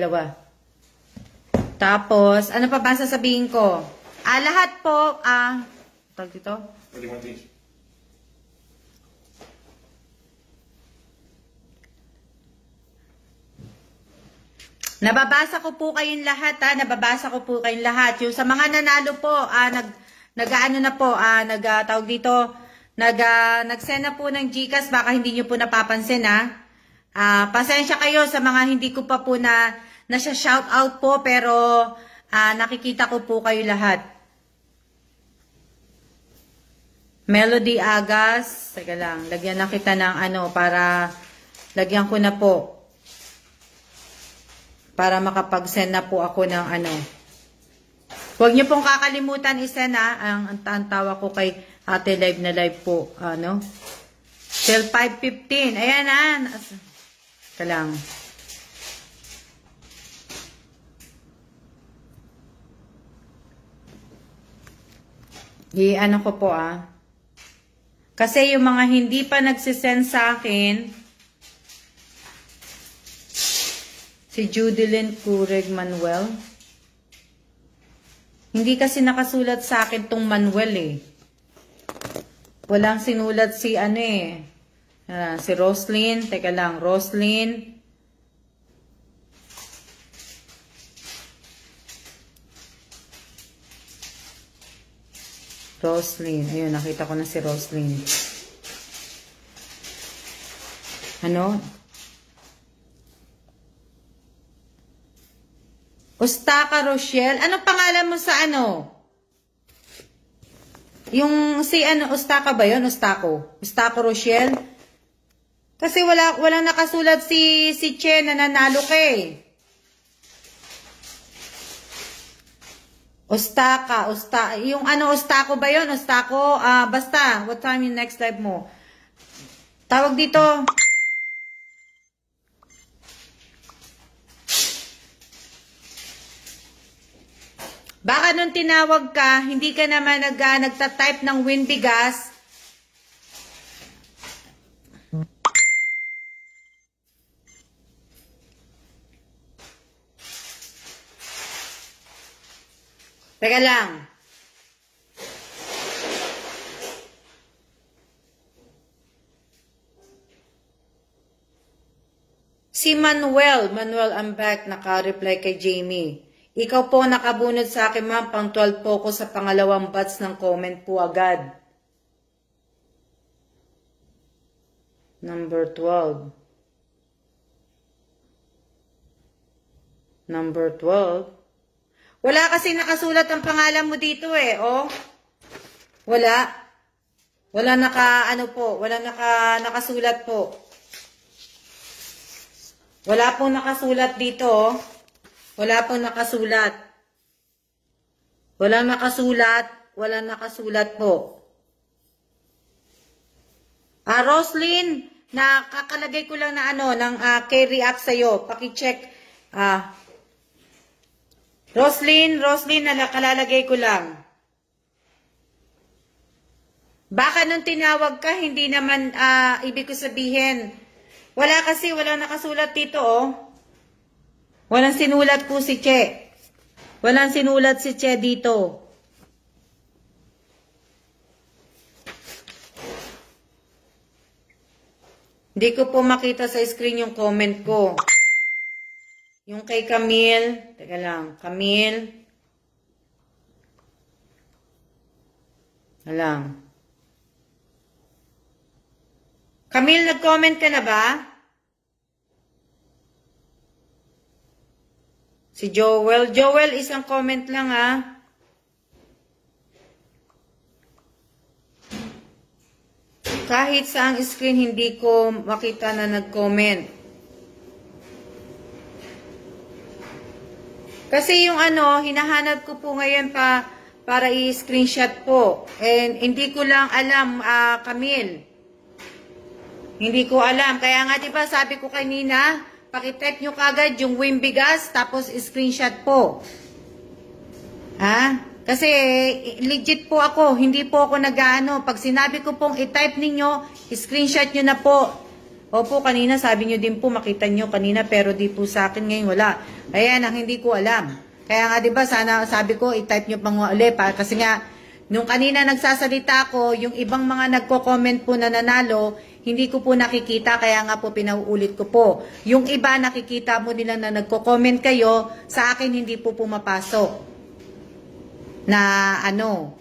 Tapos, ano pa ba sasabihin ko? Lahat po, tawag dito, Or do you want these? Nababasa ko po kayong lahat, ha. Nababasa ko po kayong lahat. Yung sa mga nanalo po, nag-ano na po, tawag dito, nag-send na po ng GCash, baka hindi nyo po napapansin, ha. Pasensya kayo sa mga hindi ko pa po shout out po, pero nakikita ko po kayo lahat. Melody Agas, teka lang, lagyan na kita ng para lagyan ko na po. Para makapag-send na po ako ng Huwag niyo pong kakalimutan i-send, ang tawa ko kay Ate Live na live po. Till 5:15. Ayan, Ika lang. I-ano ko po, Kasi yung mga hindi pa nagsisend sa akin, si Judilyn Cureg Manuel. Hindi kasi nakasulat sa akin tong Manuel eh. Walang sinulat si si Roslyn. Teka lang, Roslyn. Roslyn. Ayun, nakita ko na si Roslyn. Ustaka Rochelle. Anong pangalan mo sa Yung si Ustaka ba yun? Ustako Rochelle? Kasi walang nakasulat si Che na nanalo ka eh. Yung Ustako ba yun? Ustako, basta, what time yung next live mo? Tawag dito. Baka nung tinawag ka, hindi ka naman nagta-type ng Winbigas. Teka lang. Si Manuel, I'm back, naka-reply kay Jamie. Ikaw po nakabunod sa akin, ma'am, pang 12 po ko sa pangalawang batch ng comment po agad. Number 12. Number 12. Wala kasi nakasulat ang pangalan mo dito eh, oh. Wala. Wala nakasulat po. Wala pong nakasulat dito, oh. Wala pong nakasulat. Walang nakasulat po. Roslyn, nakakalagay ko lang na ng K-react sa'yo. Paki-check. Roslyn, nakalalagay ko lang. Baka nung tinawag ka, hindi naman ibig ko sabihin. Walang nakasulat dito, oh. Walang sinulat po si Che. Walang sinulat si Che dito. Hindi ko po makita sa screen yung comment ko. Yung kay Camille. Teka lang. Camille. Alang. Camille, nag-comment ka na ba? Si Joel. Joel, isang comment lang Kahit sa ang screen, hindi ko makita na nag-comment. Kasi yung hinahanap ko po ngayon para i-screenshot po. And hindi ko lang alam, Camille. Hindi ko alam. Kaya nga diba sabi ko kanina, pakitype nyo kagad yung Winbigas, tapos screenshot po. Kasi legit po ako, hindi po ako Pag sinabi ko pong i-type ninyo, screenshot nyo na po. Opo, kanina sabi nyo din po, makita nyo kanina, pero di po sa akin ngayon wala. Ayan ang hindi ko alam. Kaya nga diba, sana sabi ko, i-type nyo pang ulit, kasi nga, Nung kanina nagsasalita ako, yung ibang mga nagko-comment po na nanalo, hindi ko po nakikita, kaya nga po pinauulit ko po. Yung iba nakikita mo nila na nagko-comment kayo, sa akin hindi po pumapasok. Na ano,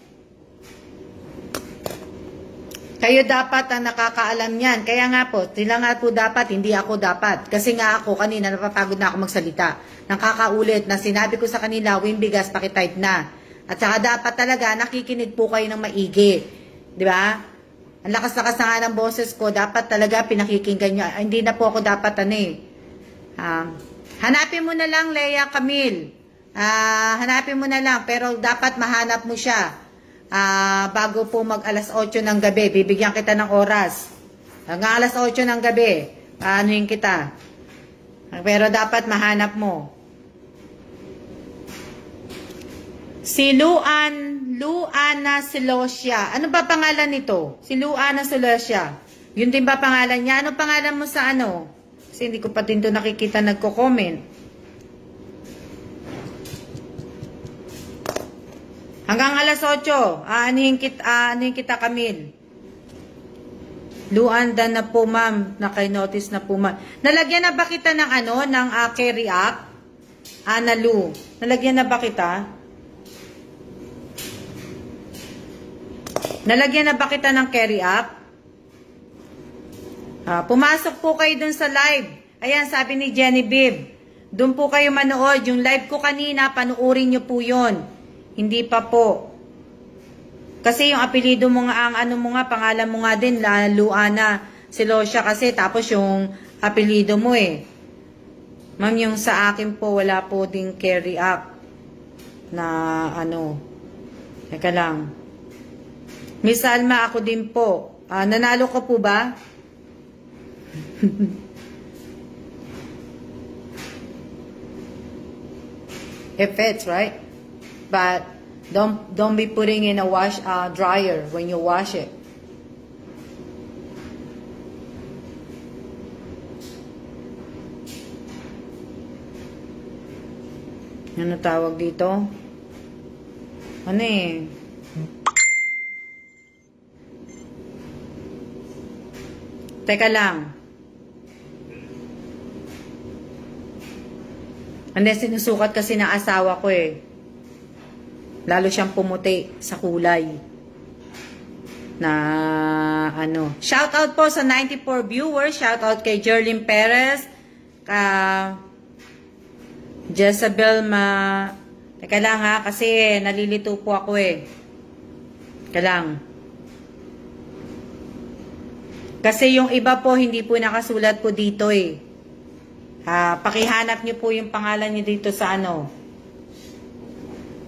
kayo dapat ang nakakaalam yan. Kaya nga po, sila nga po dapat, hindi ako dapat. Kasi nga ako, kanina napapagod na ako magsalita. Nakakaulit na sinabi ko sa kanila, Win Bigas, pakitype na. At saka dapat talaga, nakikinig po kayo ng maigi. Di ba? Ang lakas-lakas na nga ng boses ko, dapat talaga pinakikinggan nyo. Hindi na po ako dapat hanapin mo na lang, Leia Camille. Hanapin mo na lang, pero dapat mahanap mo siya. Bago po mag alas 8 ng gabi, bibigyan kita ng oras. Hanggang alas 8 ng gabi, paanohin kita. Pero dapat mahanap mo. Si Luana Silosia. Ano ba pangalan nito? Si Luana Silosia. Yun din ba pangalan niya? Ano pangalan mo sa ano? Kasi hindi ko pa din to nakikita nagko-comment. Hanggang alas 8. Aanihin kita, Camille. Luanda na po, ma'am. Naka-notice na po, ma'am. Nalagyan na ba kita ng ano? Ng carry up? Ana Lu. Nalagyan na ba kita? Nalagyan na ba kita ng carry up? Pumasok po kayo dun sa live. Ayan, sabi ni Jenny Bib. Dun po kayo manood. Yung live ko kanina, panuorin nyo po yun. Hindi pa po. Kasi yung apelido mo nga, ang ano mo nga, pangalan mo nga din, Luana Silosia kasi. Tapos yung apelido mo eh. Ma'am, yung sa akin po, wala po ding carry up. Na ano. Teka lang. Miss Alma, ako din po. Nanalo ka po ba? It fits, right? But don't be putting in a dryer when you wash it. Ano tawag dito? Ano eh? Teka lang. Hindi, sinusukat kasi ng asawa ko eh. Lalo siyang pumuti sa kulay. Na ano. Shout out po sa 94 viewers. Shout out kay Jerlyn Perez. Jezabel Teka lang ha, kasi nalilito po ako eh. Teka lang. Kasi yung iba po, hindi po nakasulat po dito eh. Pakihanap niyo po yung pangalan niyo dito sa ano.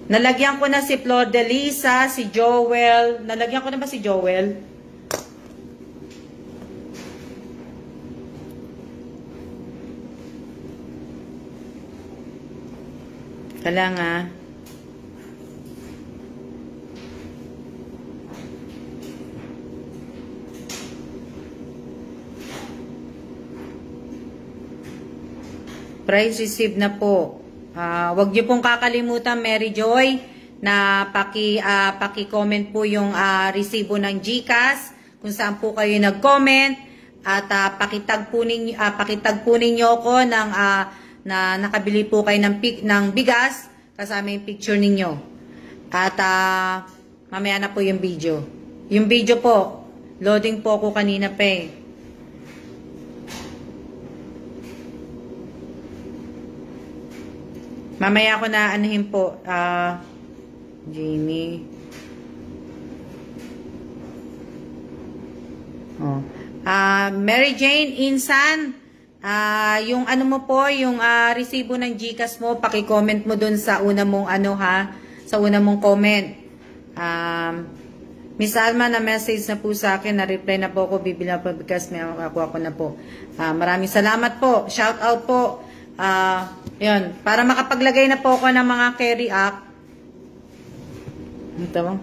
Nalagyan ko na si Flor de Lisa, si Joel. Nalagyan ko na ba si Joel? Kala nga. Prize received na po. Wag niyo pong kakalimutan, Mary Joy, na paki-comment po yung resibo ng GCash kung saan po kayo nag-comment at pakitag po ninyo ako ng na nakabili po kayo ng bigas kasama yung picture ninyo. At mamaya na po yung video. Yung video po, loading po ako kanina pa eh. Mamaya ako na anuhin po. Jamie. Oh. Mary Jane Insan. Yung ano mo po, yung resibo ng GCash mo, paki-comment mo dun sa una mong ano ha, sa una mong comment. Miss Alma, na message na po sa akin, na-reply na po ako, bibili na po because may ako na po. Maraming salamat po. Shout out po. Yun, para makapaglagay na po ako ng mga carry up. Ito mo.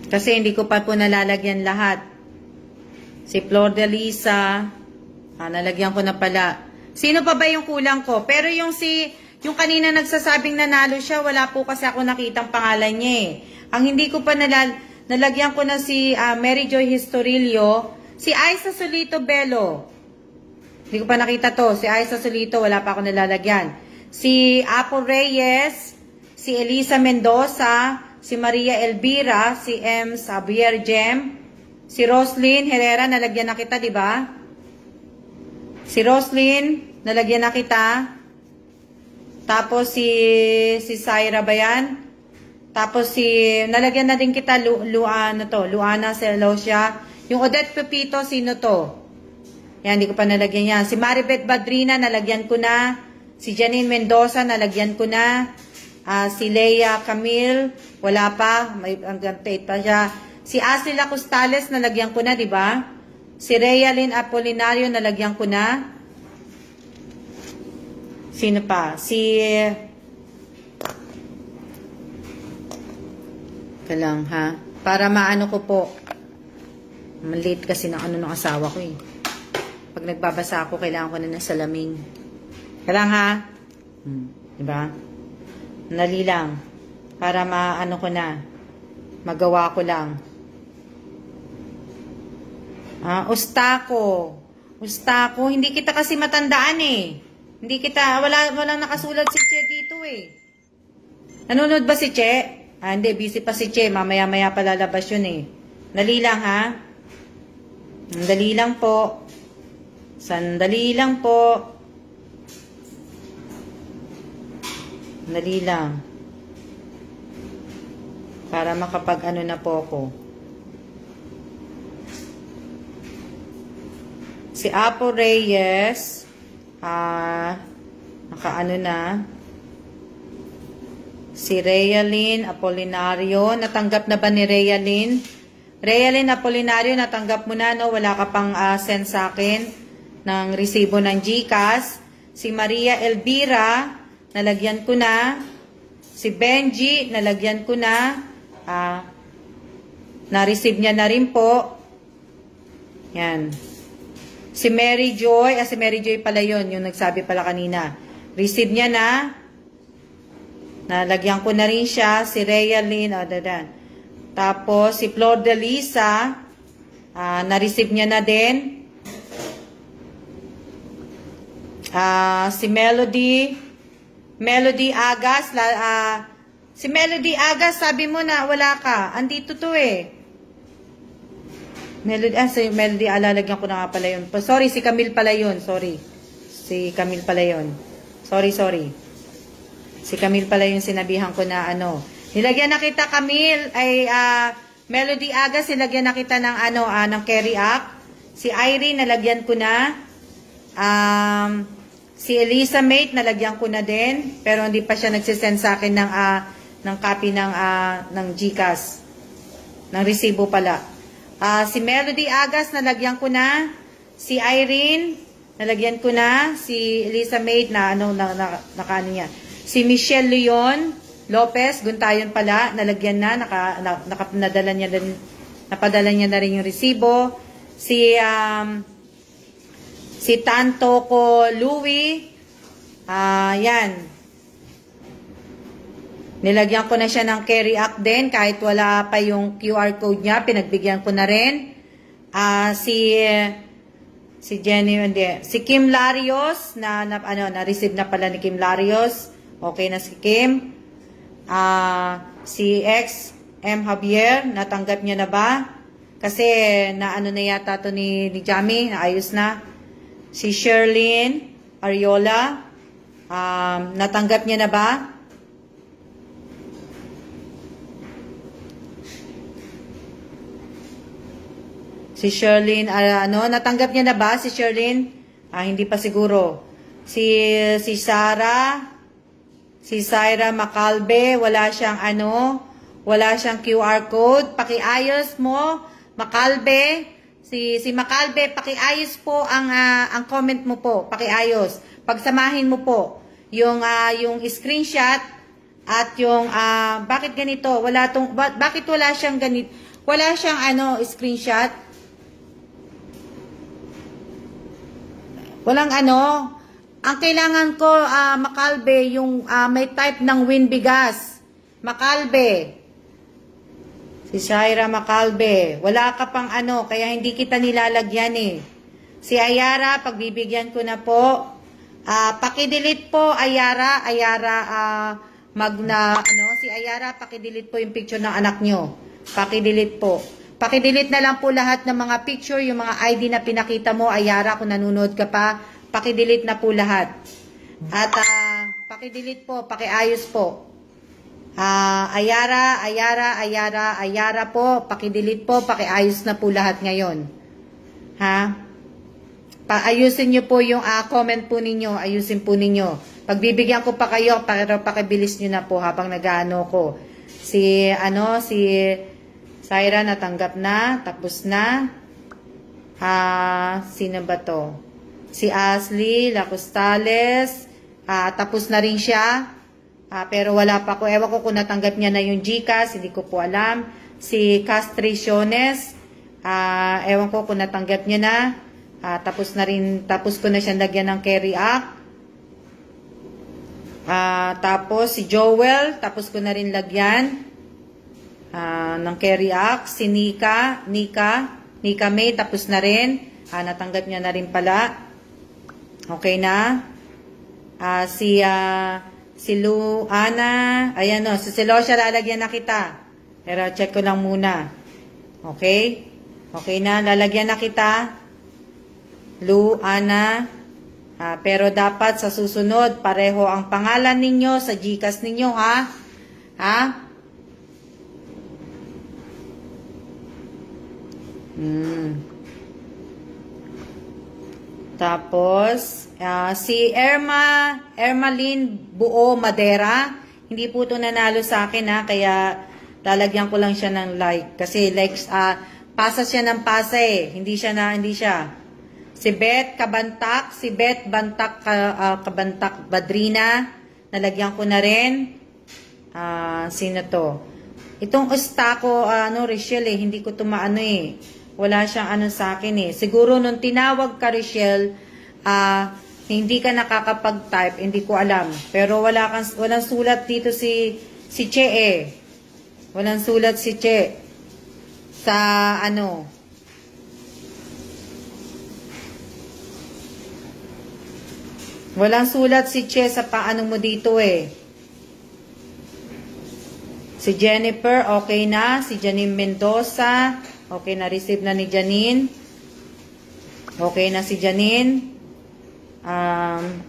Kasi hindi ko pa po nalalagyan lahat. Si Flor de Lisa, nalagyan ko na pala. Sino pa ba yung kulang ko? Pero yung kanina nagsasabing nanalo siya, wala po kasi ako nakitang pangalan niya eh. Ang hindi ko pa nalagyan ko na si Mary Joy Historilio, si Aiza Solito Bello. Hindi ko pa nakita to. Si Aiza Solito, wala pa ako nalalagyan. Si Apo Reyes, si Elisa Mendoza, si Maria Elvira, si M. Xavier Jem, si Roslyn Herrera, nalagyan na kita, di ba? Si Roslyn, nalagyan na kita. Tapos si Syra ba yan? Tapos nalagyan na din kita, Luana Celosia. Yung Odette Pepito, sino to? Yan, hindi ko pa nalagyan yan. Si Maribeth Badrina, nalagyan ko na. Si Janine Mendoza, nalagyan ko na. Si Leia Camille, wala pa. May update pa siya. Si Ashley Lacostales, nalagyan ko na, di ba? Si Realyn Apolinario, nalagyan ko na. Sino pa? Kalang, ha? Para maano ko po. Malate kasi ng ng asawa ko eh. Pag nagbabasa ako, kailangan ko na ng salamin. Kalang, ha? Diba? Nali lang. Para maano ko na. Magawa ko lang. Ustako. Hindi kita kasi matandaan eh. Hindi kita, walang nakasulat si Che dito eh. Nanonood ba si Che? Hindi, busy pa si Che. Mamaya-maya pa lalabas yun eh. Dali lang, ha? Dali lang po. Sandali lang po. Dali lang. Para makapag-ano na po ako. Si Apo Reyes, nakaano na. Si Realyn Apolinario, natanggap na ba ni Realyn? Realyn Apolinario, natanggap mo na, no? Wala ka pang send sa akin ng resibo ng GCash. Si Maria Elvira, nalagyan ko na. Si Benji, nalagyan ko na. Na-receive niya na rin po. Yan. Si Mary Joy, si Mary Joy pala yun, yung nagsabi pala kanina. Receive niya na. Nalagyan ko na rin siya. Si Realyn, Tapos, si Flor de Lisa, na-receive niya na din. Si Melody Agas, si Melody Agas, sabi mo na wala ka. Andito to eh. Si Melody, alalagyan ko na nga pala yun. Sorry, si Camille pala yun. Sorry. Si Camille pala yun. Sorry. Si Camille pala yung sinabihan ko na ano. Nilagyan na kita, Camille. Melody Agas, nilagyan na kita ng ng carry up. Si Irene, nalagyan ko na. Si Elisa Mate, nalagyan ko na din. Pero hindi pa siya nagsisend sa akin ng copy ng GCash. Ng resibo pala. Si Melody Agas, nalagyan ko na. Si Irene, nalagyan ko na. Si Elisa Mate, nakaano niya. Si Michelle Leon Lopez, Guntayon pala, nalagyan na. Napadala niya na rin yung resibo. Si Tantoko Louie, yan. Nilagyan ko na siya ng carry up din, kahit wala pa yung QR code niya, pinagbigyan ko na rin. Si Jenny, si Kim Larios, na-receive na pala ni Kim Larios. Okay na si Kim. Si M. Javier, natanggap niya na ba? Kasi, na yata to ni Jamie, naayos na. Si Sherlyn Ariola, natanggap niya na ba? Si Sherlyn, natanggap niya na ba si Sherlyn? Hindi pa siguro. Si Syra Macalbe, wala siyang QR code. Pakiayos mo, Macalbe. Si Macalbe, pakiayos po ang comment mo po. Pakiayos. Pagsamahin mo po yung screenshot at yung bakit ganito? Bakit wala siyang ganito? Wala siyang screenshot. Walang Ang kailangan ko, Macalbe, yung may type ng Winbigas. Macalbe. Si Shaira Macalbe. Wala ka pang ano, kaya hindi kita nilalagyan eh. Si Ayara, pagbibigyan ko na po. Pakidelete po, Ayara. Ayara, si Ayara, pakidelete po yung picture ng anak nyo. Pakidelete po. Pakidelete na lang po lahat ng mga picture, yung mga ID na pinakita mo, Ayara, kung nanonood ka pa. Pakidelete na po lahat. At pakidelete po, pakiayos po. Ayara po, pakidelete po, pakiayos na po lahat ngayon. Ha? Ayusin nyo po yung comment po ninyo, ayusin po ninyo. Pagbibigyan ko pa kayo, pero pakibilis nyo na po habang nag-ano ko. Si Syra natanggap na, tapos na. Sino ba to? Si Ashley Lacostales, tapos na rin siya. Pero wala pa ko. Ewan ko kung natanggap niya na yung GCash. Hindi ko po alam. Si Castriciones. Ewan ko kung natanggap niya na. Tapos ko na siya lagyan ng carry act. Tapos si Joel. Tapos ko na rin lagyan ng carry act. Si Nika May. Tapos na rin. Natanggap niya na rin pala. Okay na. Si Luana, ayan o, si Celossia, lalagyan na kita. Pero check ko lang muna. Okay? Okay na, lalagyan na kita. Luana. Pero dapat sa susunod, pareho ang pangalan ninyo sa GCash ninyo, ha? Ha? Tapos, si Ermalyn Buo Madera, hindi po ito nanalo sa akin ha, kaya lalagyan ko lang siya ng like. Kasi likes, pasa siya ng pasa eh, hindi siya. Si Beth Kabantak, Kabantak Badrina, nalagyan ko na rin. Sino to? Itong Ostako, Richelle eh, hindi ko tumaano eh. Wala siyang sa akin eh. Siguro nung tinawag ka, Richelle, hindi ka nakakapag-type, hindi ko alam. Pero walang sulat dito si Che eh. Walang sulat si Che. Sa walang sulat si Che sa paano mo dito eh. Si Jennifer, okay na. Si Janine Mendoza, okay na, receive na ni Janine. Okay na si Janine.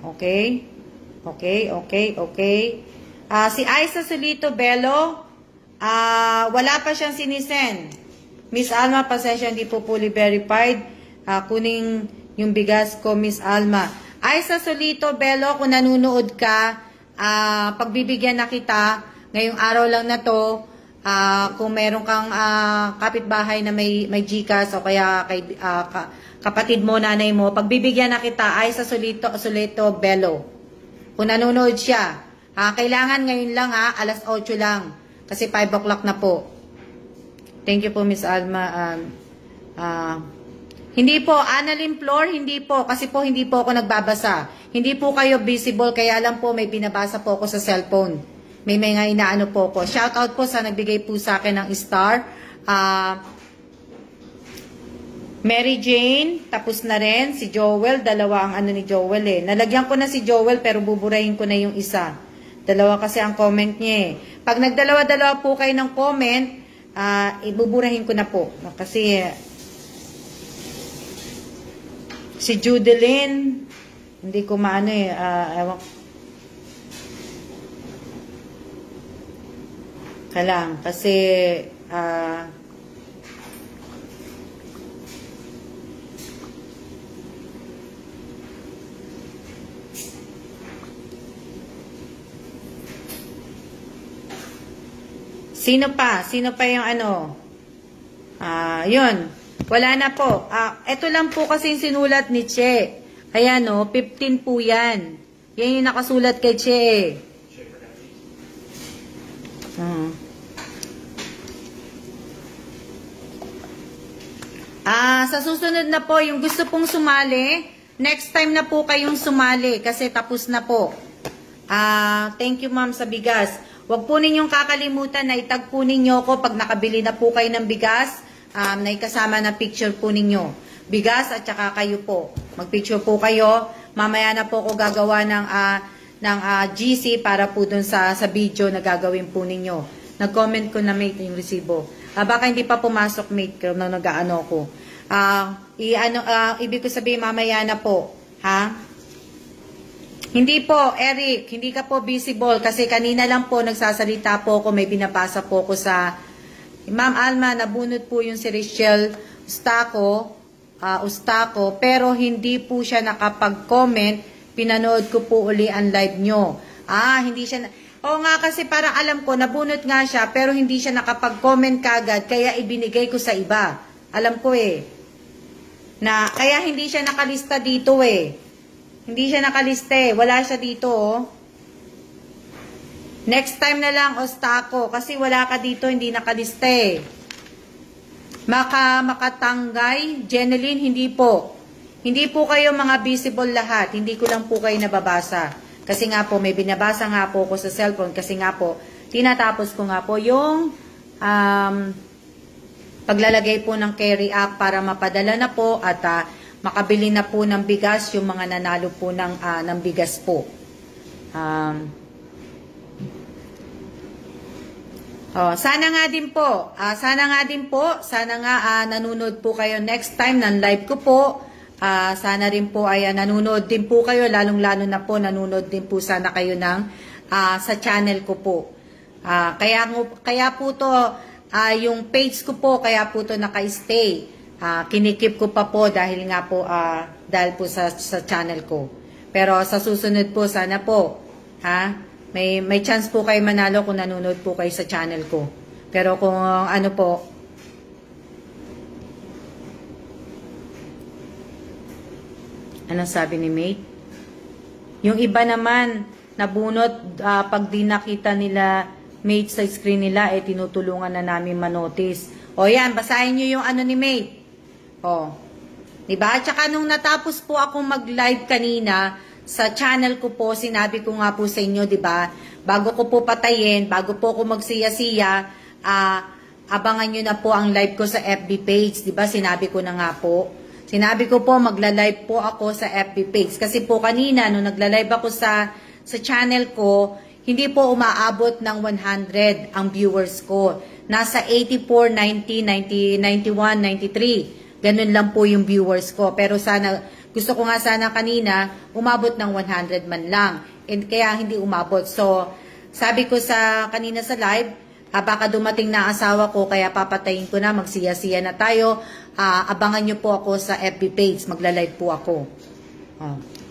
Okay. Si Aiza Solito Bello, wala pa siyang sinisend. Miss Alma, pasensya, hindi po fully verified. Kuning yung bigas ko, Miss Alma. Aiza Solito Bello, kung nanonood ka, pagbibigyan na kita, ngayong araw lang na to, kung meron kang kapitbahay na may GCash o kaya kay kapatid mo, nanay mo, pagbibigyan na kita ay sa Solito Bello. Kung nanonood siya, kailangan ngayon lang alas 8 lang. Kasi 5 o'clock na po. Thank you po, Miss Alma. Hindi po, Annalyn Flor, hindi po. Kasi po, hindi po ako nagbabasa. Hindi po kayo visible, kaya lang po may pinabasa po ako sa cellphone. May mga inaano po ko. Shout out po sa nagbigay po sa akin ng star. Mary Jane, tapos na rin. Si Joel, dalawa ang ni Joel eh. Nalagyan ko na si Joel pero buburahin ko na yung isa. Dalawa kasi ang comment niya eh. Pag nagdalawa-dalawa po kayo ng comment, ibuburahin ko na po. Kasi si Judeline, hindi ko maano eh. Ewan. Kalang, kasi Sino pa? Sino pa yung yun. Wala na po. Ito lang po kasi yung sinulat ni Che. Ayan 15 po yan. Yan yung nakasulat kay Che. Sa susunod na po, yung gusto pong sumali, next time na po kayong sumali kasi tapos na po. Thank you ma'am sa bigas. Huwag po ninyong kakalimutan na itag po ninyo ko pag nakabili na po kayo ng bigas, na ikasama na picture po ninyo. Bigas at saka kayo po. Magpicture po kayo. Mamaya na po ako gagawa ng GC para po dun sa video na gagawin po ninyo. Nag-comment ko na mate yung resibo. Baka hindi pa pumasok mate nung nag-ano ko. Ibig ko sabihin mamaya na po. Ha? Hindi po, Eric, hindi ka po visible kasi kanina lang po nagsasalita po ako, may binabasa po ako sa Ma'am Alma, nabunot po yung si Richelle Ustaco, pero hindi po siya nakapag-comment, pinanood ko po uli ang live nyo. Hindi siya, oo nga kasi parang alam ko, nabunot nga siya, pero hindi siya nakapag-comment kagad, kaya ibinigay ko sa iba. Alam ko kaya hindi siya nakalista dito Hindi siya nakaliste. Wala siya dito, Next time na lang, Ostako. Kasi wala ka dito, hindi nakaliste. Makatanggay, Jeneline, hindi po. Hindi po kayo mga visible lahat. Hindi ko lang po kayo nababasa. Kasi nga po, may binabasa nga po ko sa cellphone. Kasi nga po, tinatapos ko nga po yung paglalagay po ng carry app para mapadala na po at makabili na po ng bigas yung mga nanalo po ng bigas po. Sana nga din po, sana nga nanonood po kayo next time ng live ko po. Sana rin po ay nanonood din po kayo, lalong-lalo na po nanonood din po sana kayo ng sa channel ko po. Kaya po to yung page ko po, kaya po to naka-stay. Kinikip ko pa po dahil nga po dahil po sa channel ko. Pero sa susunod po sana po may chance po kayo manalo kung nanonood po kayo sa channel ko. Pero kung ano po anong sabi ni mate? Yung iba naman nabunot pag di nakita nila mate sa screen nila tinutulungan na namin manotice. Yan, basahin nyo yung ano ni mate. Diba? Tsaka nung natapos po akong mag-live kanina sa channel ko po, sinabi ko nga po sa inyo, diba? Bago ko po patayin, bago po ako magsiya-siya, abangan nyo na po ang live ko sa FB page, diba? Sinabi ko na nga po. Sinabi ko po, magla-live po ako sa FB page. Kasi po kanina, nung nagla-live ako sa channel ko, hindi po umaabot ng 100 ang viewers ko. Nasa 84, 90, 90, 91, 93. Ganun lang po yung viewers ko. Pero sana, gusto ko nga sana kanina, umabot ng 100 man lang. And kaya hindi umabot. So, sabi ko kanina sa live, baka dumating na asawa ko, kaya papatayin ko na, magsiya-siya na tayo. Abangan nyo po ako sa FB page, magla-live po ako.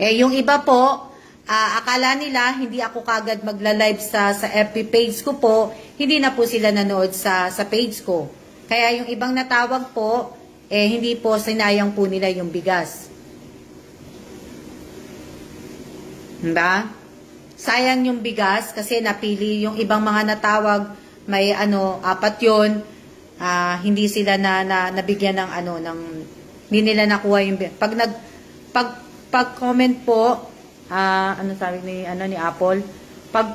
Yung iba po, akala nila, hindi ako kagad magla-live sa FB page ko po, hindi na po sila nanood sa page ko. Kaya yung ibang natawag po, hindi po sinayang po nila yung bigas. Diba? Sayang yung bigas kasi napili yung ibang mga natawag, may apat yun, hindi sila nabigyan ng hindi nila nakuha yung bigas. Pag comment po, ano sabi ni Apple? Pag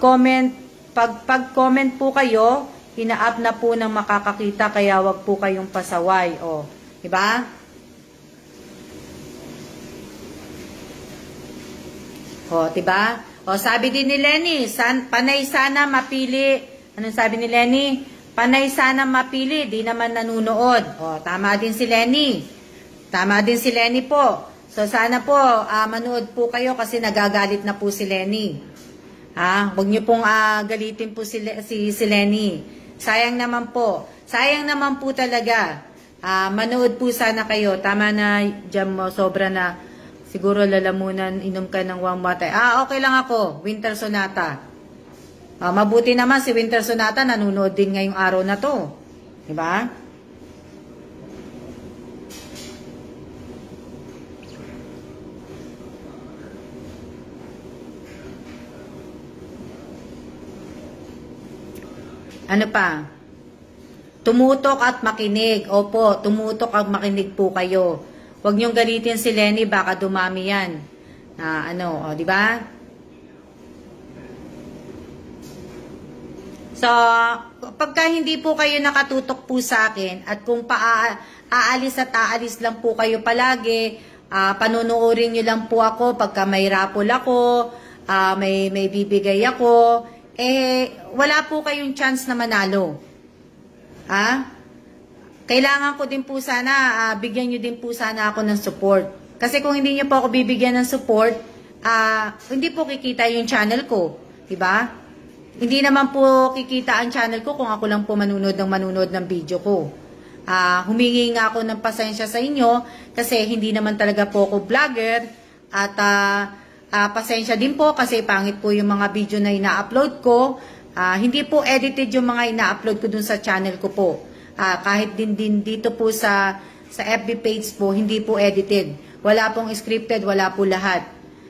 comment po kayo, ina-up na po ng makakakita kaya wag po kayong pasaway. Diba? Diba? Sabi din ni Lenny, panay sana mapili. Anong sabi ni Lenny? Panay sana mapili, di naman nanunood. Tama din si Lenny. Tama din si Lenny po. So sana po, manood po kayo kasi nagagalit na po si Lenny. Huwag niyo pong galitin po si Lenny. Sayang naman po. Sayang naman po talaga. Manood po sana kayo. Tama na, dyan mo, sobra na. Siguro lalamunan, inom ka ng warm water. Okay lang ako. Winter Sonata. Mabuti naman si Winter Sonata, nanonood din ngayong araw na to. Diba? Ano pa? Tumutok at makinig. Opo, tumutok at makinig po kayo. Huwag niyong galitin si Lenny, baka dumami yan. Di ba? So, pagka hindi po kayo nakatutok po sa akin at kung aalis at aalis lang po kayo palagi, panunuorin nyo lang po ako pagka may raffle ako, may bibigay ako, wala po kayong chance na manalo. Kailangan ko din po sana, bigyan nyo din po sana ako ng support. Kasi kung hindi nyo po ako bibigyan ng support, hindi po kikita yung channel ko. Diba? Hindi naman po kikita ang channel ko kung ako lang po manunod ng video ko. Humingi nga ako ng pasensya sa inyo kasi hindi naman talaga po ako vlogger at pasensya din po kasi pangit po yung mga video na ina-upload ko. Hindi po edited yung mga ina-upload ko dun sa channel ko po. Kahit din dito po sa FB page po, hindi po edited. Wala pong scripted, wala po lahat.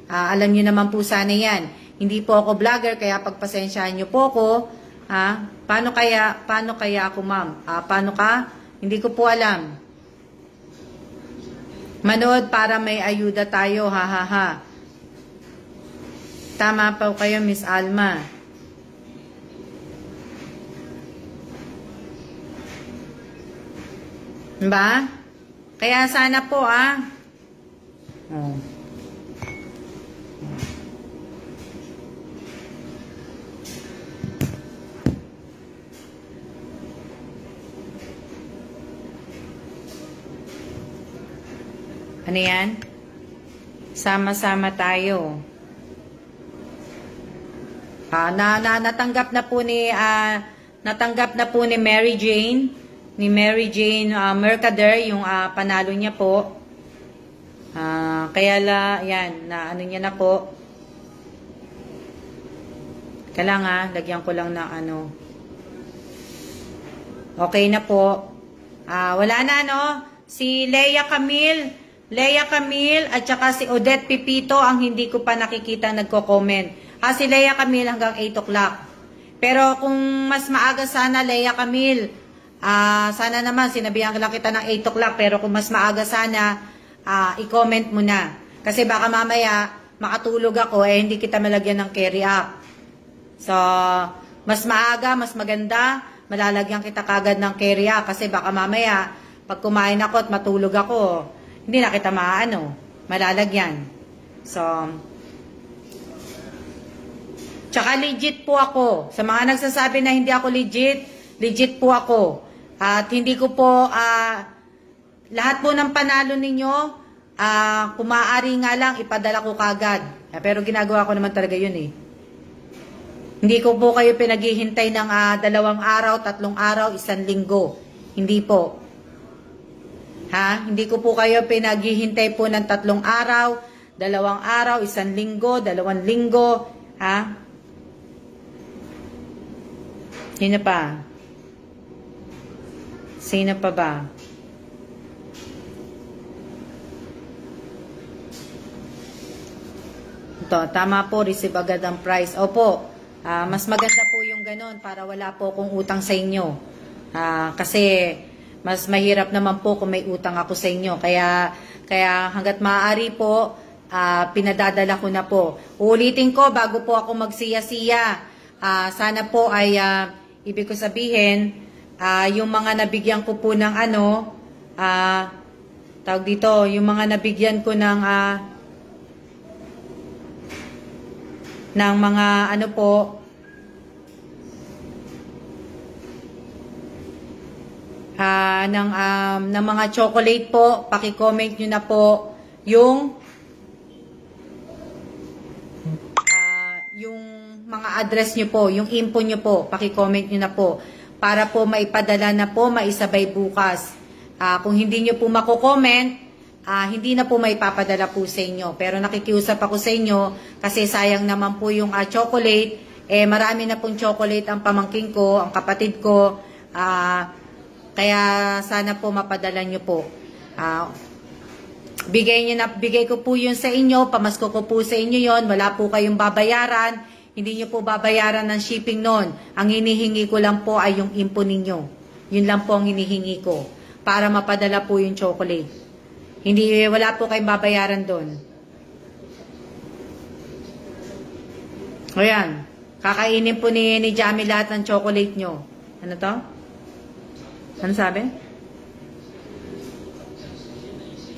Alam niyo naman po sana yan. Hindi po ako vlogger kaya pagpasensyahan niyo po ako. Paano kaya ako, ma'am? Paano ka? Hindi ko po alam. Manood para may ayuda tayo, ha. Tama po kayo, Miss Alma. Diba? Kaya sana po, Ano yan? Sama-sama tayo. Natanggap na po ni Mary Jane, Mercader yung panalo niya po. Kaya yan, ano niya na po. Kailangan lagyan ko lang na ano. Okay na po. Wala na si Leia Camille at saka si Odette Pipito ang hindi ko pa nakikita nagko-comment. Si Leia Camille hanggang 8 o'clock. Pero kung mas maaga sana, Leia Camille, sana naman sinabihan lang kita ng 8 o'clock. Pero kung mas maaga sana, i-comment mo na. Kasi baka mamaya makatulog ako, hindi kita malagyan ng carry up. So, mas maaga, mas maganda, malalagyan kita kagad ng carry up. Kasi baka mamaya, pag kumain ako at matulog ako, hindi na kita malalagyan. So, tsaka legit po ako. Sa mga nagsasabi na hindi ako legit po ako. At hindi ko po, lahat po ng panalo ninyo, kung maaari nga lang, ipadala ko kagad. Pero ginagawa ko naman talaga yun Hindi ko po kayo pinaghihintay ng 2 araw, 3 araw, 1 linggo. Hindi po. Hindi ko po kayo pinaghihintay po ng 3 araw, 2 araw, 1 linggo, 2 linggo. Sino pa? Sino pa ba? Ito, tama po, receive agad ang price. Opo, mas maganda po yung ganon para wala po akong utang sa inyo. Kasi mas mahirap naman po kung may utang ako sa inyo. Kaya hanggat maaari po, pinadadala ko na po. Uulitin ko bago po ako magsiya-siya. Sana po ay, ibig ko sabihin, yung mga nabigyan ko po ng tawag dito, yung mga nabigyan ko ng mga ng mga chocolate po, paki-comment nyo na po yung mga address nyo po, yung info nyo po, paki-comment nyo na po para po maipadala na po, maisabay bukas. Kung hindi nyo po mako-comment, hindi na po maipapadala po sa inyo. Pero nakikiusap ako sa inyo kasi sayang naman po yung chocolate. Marami na pong chocolate ang pamangking ko, ang kapatid ko. Kaya sana po mapadala nyo po. Bigay ko po yun sa inyo, pamasko ko po sa inyo yon, wala po kayong babayaran, hindi nyo po babayaran ng shipping nun. Ang hinihingi ko lang po ay yung info ninyo. Yun lang po ang hinihingi ko para mapadala po yung chocolate. Wala po kayong babayaran doon. Ayan. Kakainin po ni Jamie lahat ng chocolate nyo. Ano to? Ano sabi?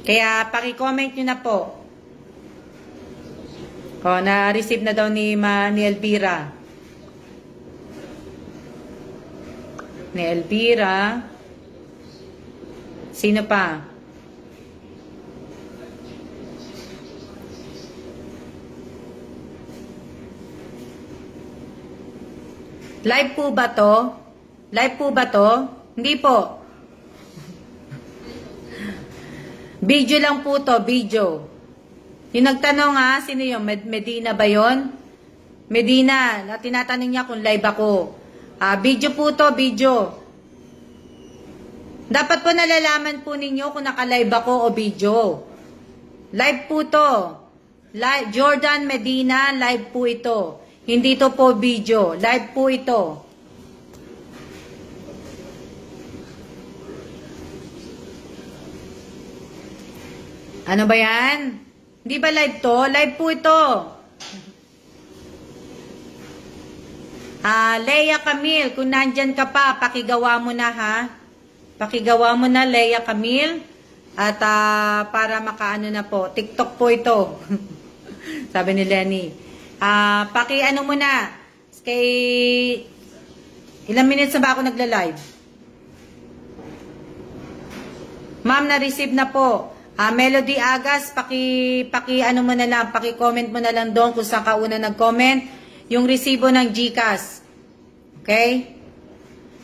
Kaya paki-comment nyo na po. O, na-receive na daw ni Elvira. Ni Elvira. Sino pa? Live po ba to? Live po ba to? Hindi po. Video lang po to, video. Yung nagtanong sino yun? Medina ba yun? Medina, tinatanong niya kung live ako. Video po to, video. Dapat po nalalaman po ninyo kung naka-live ako o video. Live po to. Live, Jordan Medina, live po ito. Hindi to po video. Live po ito. Ano ba yan? Hindi ba live to? Live po ito. Leia Camille, kung nandyan ka pa, pakigawa mo na ha. Pakigawa mo na, Leia Camille. At para makaano na po. TikTok po ito. Sabi ni Lenny. Paki-ano mo na. Kay... Ilang minutes na ba ako nagla-live? Ma'am, na-receive na po. Melody Agas, paki-ano mo na lang. Paki-comment mo na lang doon kung saan ka una nag-comment. Yung resibo ng GCash. Okay?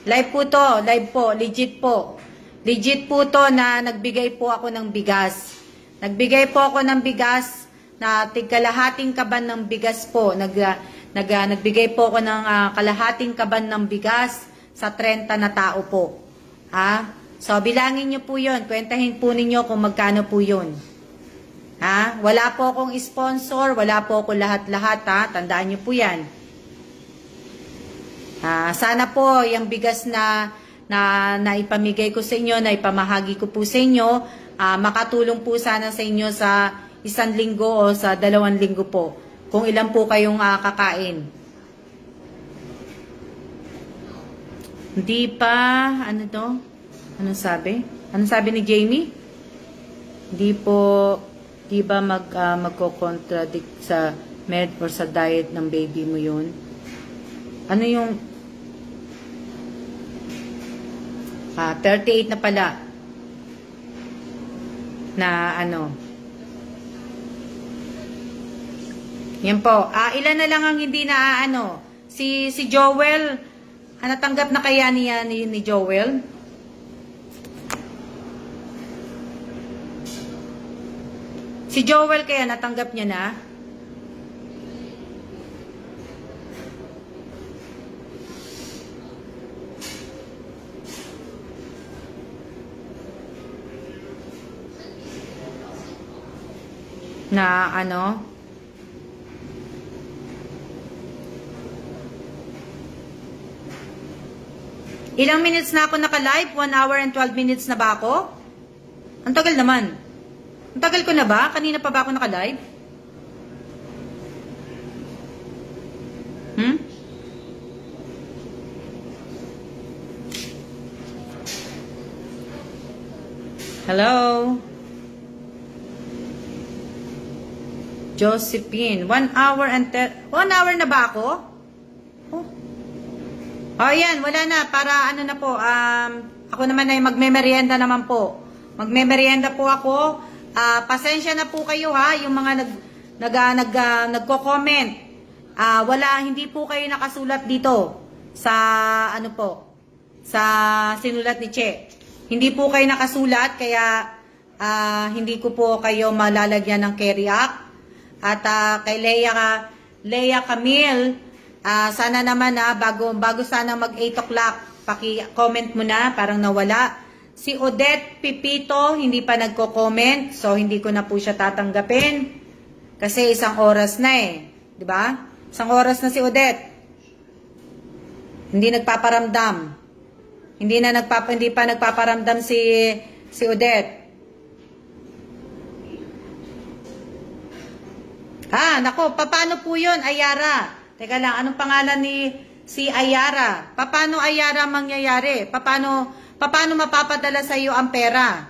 Live po to. Live po. Legit po. Legit po to na nagbigay po ako ng bigas. Nagbigay po ako ng bigas na tigkalahating kaban ng bigas po. Nagbigay po ako ng kalahating kaban ng bigas sa 30 na tao po. So, bilangin nyo po yun. Kwentahin po ninyo kung magkano po yun. Wala po akong sponsor. Wala po ako lahat-lahat. Tandaan nyo po yan. Sana po yung bigas na ipamigay ko sa inyo, na ipamahagi ko po sa inyo, makatulong po sana sa inyo sa 1 linggo o sa 2 linggo po. Kung ilan po kayong kakain. Hindi pa, ano to? Anong sabi? Anong sabi ni Jamie? Hindi po, di ba magko-contradict sa med or sa diet ng baby mo yun? Ano yung 38 na pala na ano. Yan po. Ilan na lang ang hindi na ano. Si Joel, natanggap na kaya niya ni Joel? Si Joel kaya natanggap niya na? Na ano? Ilang minutes na ako naka-live? 1 hour and 12 minutes na ba ako? Ang tagal naman. Ang tagal ko na ba? Kanina pa ba ako naka-live? Hello? Josephine. 1 hour and 1 hour na ba ako? Oh, yan. Wala na. Para ano na po. Ako naman ay magme-merienda naman po. Magme-merienda po ako. Pasensya na po kayo ha. Yung mga nagko-comment. Hindi po kayo nakasulat dito. Sa ano po. Sa sinulat ni Che. Hindi po kayo nakasulat. Kaya hindi ko po kayo malalagyan ng carry up. At kay Leia Camille, sana naman bago sana mag 8 o'clock, paki-comment mo na, parang nawala. Si Odette Pipito, hindi pa nagko-comment, so hindi ko na po siya tatanggapin. Kasi 1 oras na di ba? 1 oras na si Odette. Hindi nagpaparamdam. Hindi pa nagpaparamdam si Odette. Nako, paano po yun, Ayara? Teka lang, anong pangalan ni si Ayara? Paano Ayara mangyayari? Paano mapapadala sa iyo ang pera?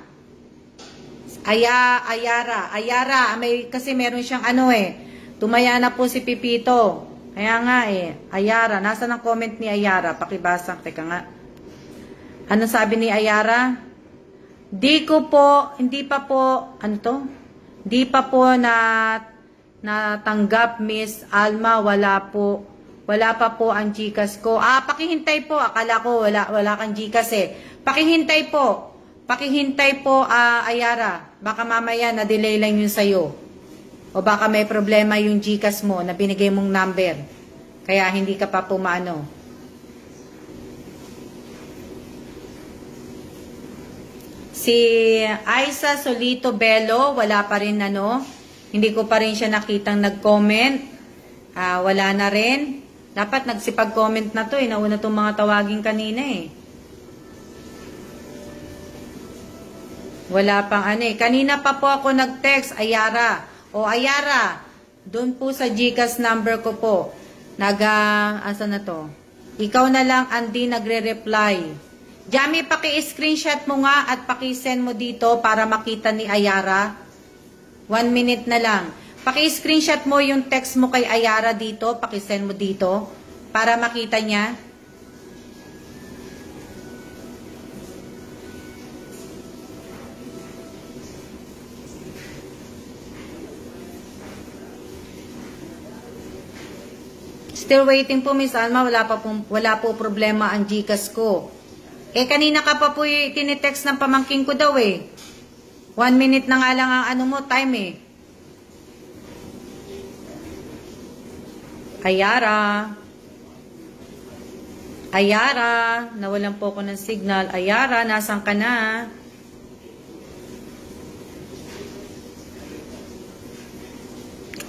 Ayara, kasi meron siyang tumaya na po si Pipito. Kaya nga Ayara, nasa ng comment ni Ayara? Pakibasa, teka nga. Ano sabi ni Ayara? Hindi pa po natanggap, Miss Alma, wala pa po ang GCash ko. Pakihintay po, akala ko wala kang GCash Pakihintay po, Ayara. Baka mamaya na-delay lang yun sa'yo. O baka may problema yung GCash mo na binigay mong number. Kaya hindi ka pa pumaano. Si Aiza Solito Bello, wala pa rin hindi ko pa rin siya nakitang nag-comment. Wala na rin. Dapat nagsipag-comment na to nauna tong mga tawagin kanina Wala pang Kanina pa po ako nag-text, Ayara. Ayara, doon po sa GCash number ko po. Asa na to? Ikaw na lang ang di nagre-reply. Jami, paki-screenshot mo nga at paki-send mo dito para makita ni Ayara. 1 minute na lang. Paki-screenshot mo yung text mo kay Ayara dito, paki-send mo dito para makita niya. Still waiting po, Miss Alma. Wala po problema ang GCash ko. Kanina ka pa po tinitext ng pamangking ko daw 1 minute na nga lang ang time Ayara, nawalan po ako ng signal. Ayara, nasan ka na?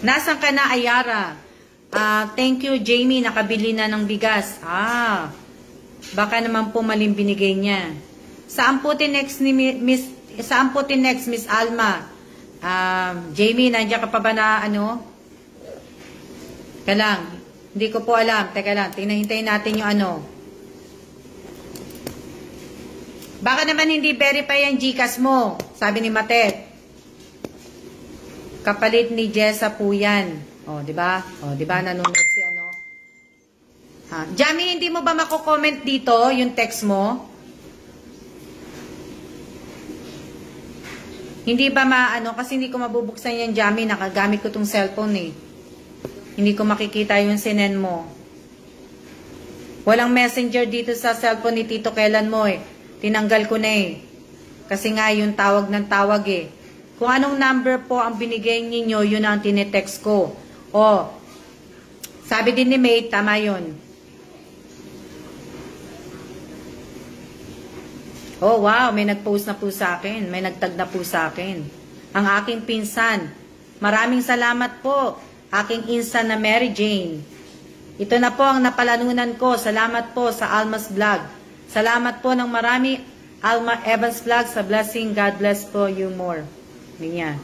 Nasan ka na, Ayara? Thank you, Jamie. Nakabili na ng bigas. Baka naman po maling binigay niya. Saan po tinext Miss Alma? Jamie, nandiyan ka pa ba na Teka lang. Hindi ko po alam. Teka lang. Hintayin natin yung Baka naman hindi verify ang GCash mo. Sabi ni Matet. Kapalit ni Jessa po yan. Di ba? Di ba nanonood si Jamie, hindi mo ba mako-comment dito yung text mo? Hindi ba kasi hindi ko mabubuksan yan, Jamie. Nakagamit ko tong cellphone Hindi ko makikita yung sinend mo. Walang messenger dito sa cellphone ni Tito Kailan mo Tinanggal ko na Kasi nga yung tawag ng tawag Kung anong number po ang binigay ninyo, yun ang tinetext ko. Sabi din ni May, tama yun. Wow, may nag-post na po sa akin. May nagtag na po sa akin. Ang aking pinsan. Maraming salamat po. Aking insan na Mary Jane. Ito na po ang napalanunan ko. Salamat po sa Alma's Vlog. Salamat po ng marami, Alma Evans Vlog, sa blessing. God bless po you more. Ganyan.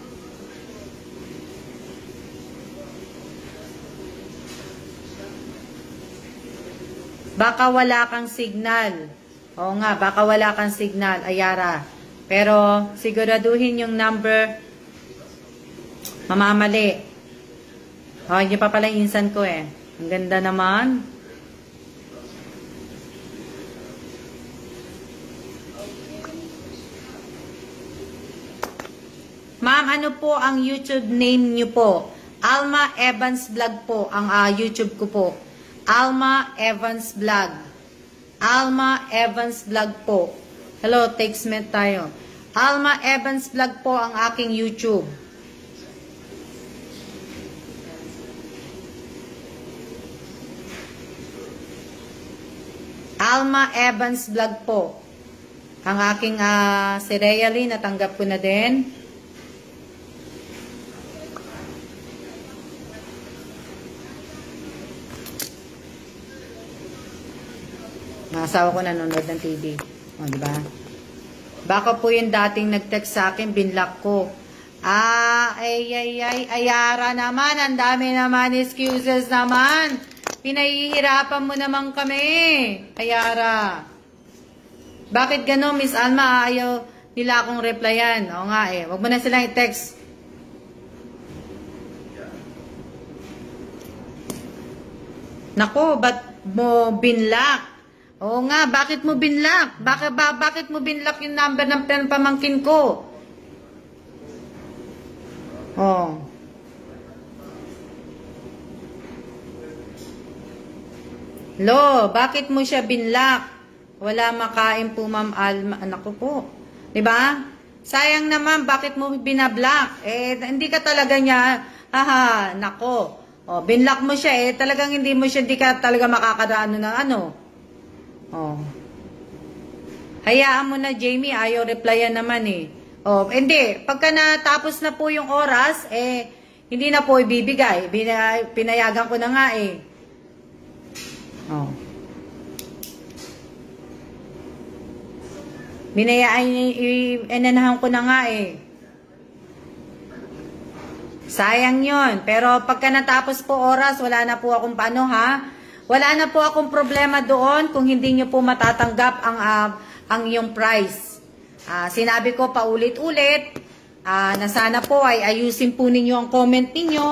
Baka wala kang signal. Oo nga, baka wala kang signal, Ayara. Pero, siguraduhin yung number, mamamali. Hindi pa pala insan ko Ang ganda naman. Ma'am, ano po ang YouTube name niyo po? Alma Evans Vlog po, ang YouTube ko po. Alma Evans Vlog. Alma Evans Vlog po. Hello, textmate tayo. Alma Evans Vlog po ang aking YouTube. Alma Evans Vlog po. Ang aking si Realy, natanggap ko na din. Asawa ko nanonood ng TV. Di ba? Baka po yung dating nag-text sa akin, binlock ko. Ayara naman. Ang dami naman excuses naman. Pinahihirapan mo naman kami. Ayara. Bakit gano'n, Miss Alma? Ayaw nila akong replyan. Oo nga eh. Huwag mo na silang i-text. Nako, ba't mo binlock? Oo nga, bakit mo binlock? Bakit mo binlock yung number ng pamangkin ko? Oh. Lo, bakit mo siya binlock? Wala makain po, Ma'am Alma. Anak ko po. 'Di ba? Sayang naman, bakit mo binablock? Eh, hindi ka talaga niya, nako. Oh, binlock mo siya eh, talagang hindi ka talaga makakadaan ng ano. Oh. Hayaan mo na, Jamie, ayaw replyan naman eh. Oh, hindi, pagka natapos na po yung oras, eh, hindi na po ibibigay. Pinayagan ko na nga eh. Oh. Inanahan ko na nga eh. Sayang yon. Pero pagka natapos po oras, wala na po akong paano ha. Wala na po akong problema doon kung hindi nyo po matatanggap ang iyong price. Sinabi ko paulit-ulit na sana po ay ayusin po ninyo ang comment ninyo.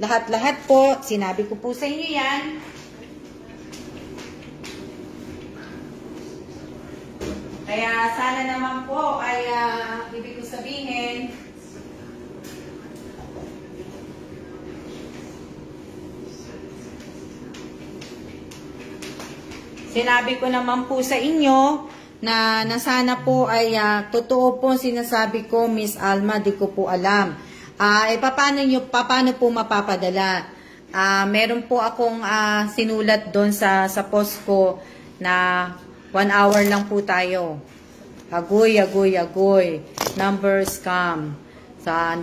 Lahat-lahat po. Sinabi ko po sa inyo yan. Kaya sana naman po ay ibig ko sabihin, sinabi ko naman po sa inyo na sana po ay totoo po sinasabi ko, Miss Alma, di ko po alam. Paano po mapapadala? Meron po akong sinulat doon sa post ko na 1 hour lang po tayo. Agoy. Number scam.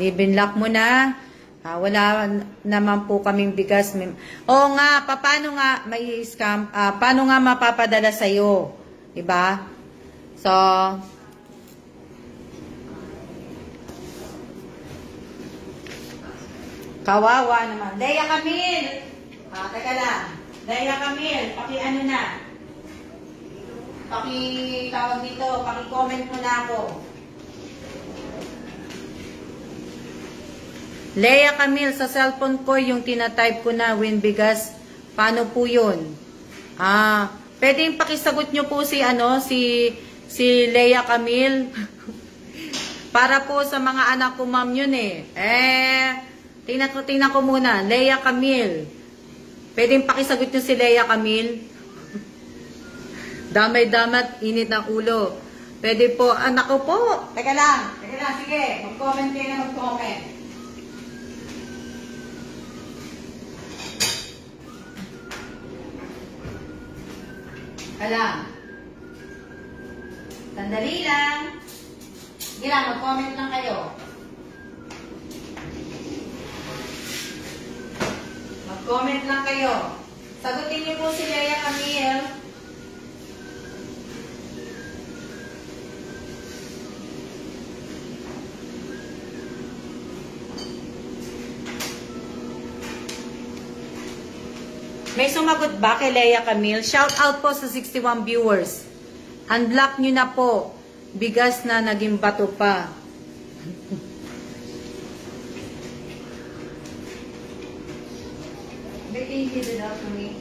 Binlock mo na. Wala naman po kaming bigas. Oo nga, paano nga may scam? Paano nga mapapadala sa'yo? Diba? So, kawawa naman. Leia Camille! Teka lang. Leia Camille, paki-ano na. Paki-tawag dito, paki-comment mo na ako. Leia Camille, sa cellphone ko, yung tinatype ko na win bigas, paano po yun? Pwedeng pakisagot nyo po si Leia Camille. Para po sa mga anak ko, ma'am, yun eh. Tingnan ko muna. Leia Camille. Pwedeng pakisagot nyo si Leia Camille. Damay-damat, init ng ulo. Pwede po, anak ko po. Teka lang, sige. Mag-comment kayo na mag-comment. Alam. Sandali lang. Sige lang, mag-comment lang kayo. Mag-comment lang kayo. Sagutin niyo po si Leia Camille. May sumagot ba kay Leia Camille? Shout out po sa 61 viewers. Unblock nyo na po. Bigas na naging bato pa. Maybe he did it out for me.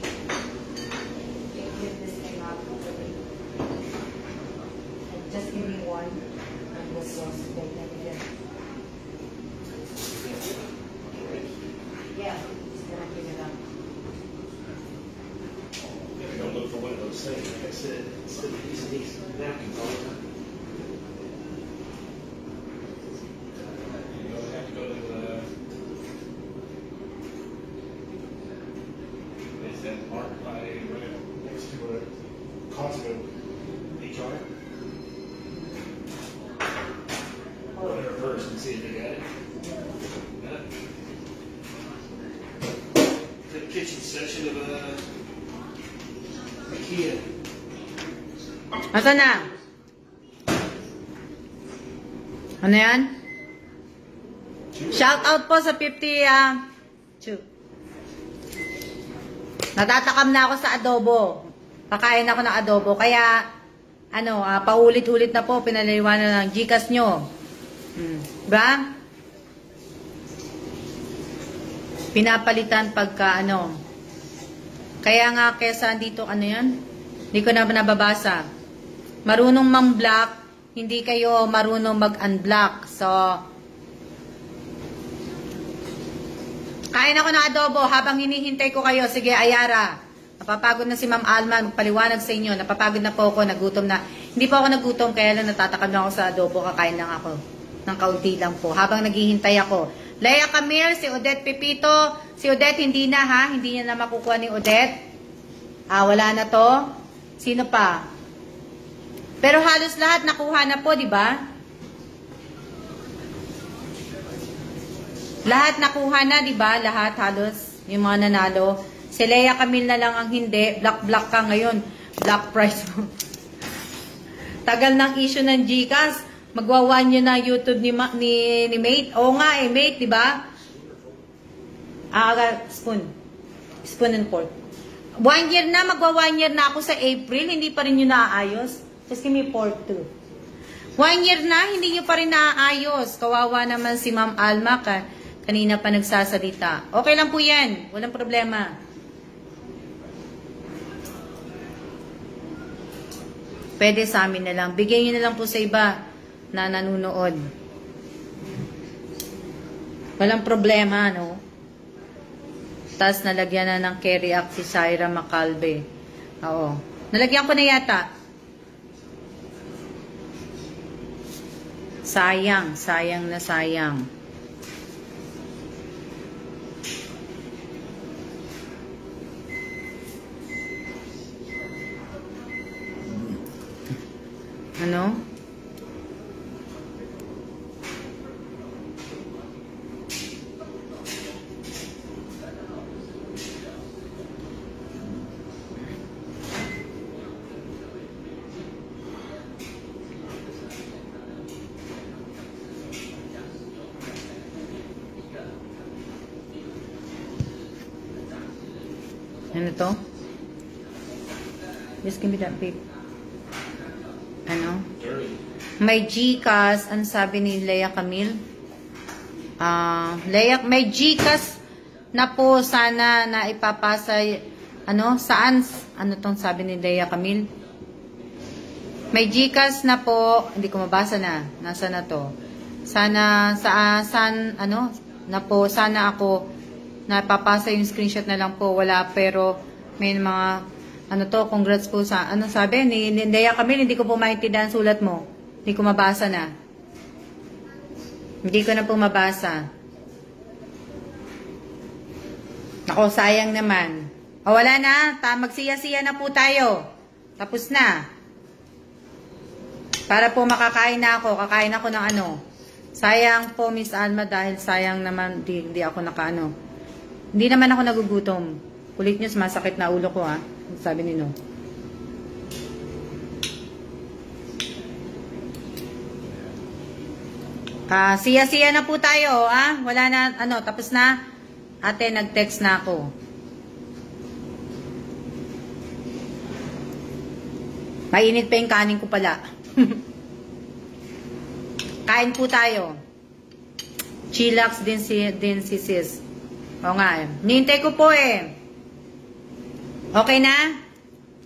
This came out. Just give me one. And this was again. Yeah, he's gonna bring it up. Don't look for one of those things. Like I said, instead of using these napkins all the time. You have to go to the. Is that mark by right next to a Costco HR? Go there first and see if they got it. The kitchen section of IKEA. Asa na? Ano yan? Shout out po sa 50 2. Natatakam na ako sa adobo. Pakain ako ng adobo. Kaya, paulit-ulit na po, pinaliliwanan ng Gcash nyo. Diba? Pinapalitan pagka, Kaya nga, kesa dito, yan? Hindi ko na nababasa. Marunong mang-block, hindi kayo marunong mag-unblock. So, kain ako ng adobo habang hinihintay ko kayo. Sige, Ayara. Napapagod na si Ma'am Alma. Magpaliwanag sa inyo. Napapagod na po ako. Nagutom na. Hindi po ako nagutom. Kaya lang natatakam na ako sa adobo. Kakain lang ako. Ng kaunti lang po. Habang naghihintay ako. Leia Camille, si Odette Pepito. Si Odette hindi na ha. Hindi niya na makukuha ni Odette. Wala na to. Sino pa? Pero halos lahat nakuha na po, di ba? Lahat nakuha na, di ba? Lahat halos yung mga nanalo. Si Leia Camille na lang ang hindi. Black ka ngayon. Black price mo. Tagal ng issue ng Gcash. Magwa-1 year na YouTube ni Mate. Oo nga Mate, di ba? Spoon and fork. 1 year na, magwa-1 year na ako sa April. Hindi pa rin yun naaayos. Just give me fork too. 1 year na, hindi nyo pa rin naaayos. Kawawa naman si Ma'am Alma kanina pa nagsasalita. Okay lang po yan. Walang problema. Pwede sa amin na lang. Bigyan nyo na lang po sa iba na nanunood. Walang problema, no? Tapos nalagyan na ng carry up si Syra Macalbe. Oo. Nalagyan ko na yata. Sayang na sayang. Ano? Ano to? Just give me that babe. Ano? May Gcash, ang sabi ni Leia Camille. May Gcash na po sana na ipapasa, saan? Ano tong sabi ni Leia Camille? May Gcash na po, hindi ko mabasa na. Nasa na to? Sana, na po, sana ako, napapasa yung screenshot na lang po, wala, pero may mga, congrats po sa, sabi ni Leia Camille, hindi ko po maintindihan sulat mo. Hindi ko mabasa na. Hindi ko na po mabasa. Ako, sayang naman. Wala na, magsiya-siya na po tayo. Tapos na. Para po makakain na ako, kakain ako ng Sayang po, Miss Alma, dahil sayang naman, hindi ako Hindi naman ako nagugutom. Kulit nyo, masakit na ulo ko sabi ni No. Siya-siya na po tayo, Wala na, tapos na. Ate, nag-text na ako. Mainit pa yung kanin ko pala. Kain po tayo. Chillax din si sis. Oo nga Nihintay ko po Okay na?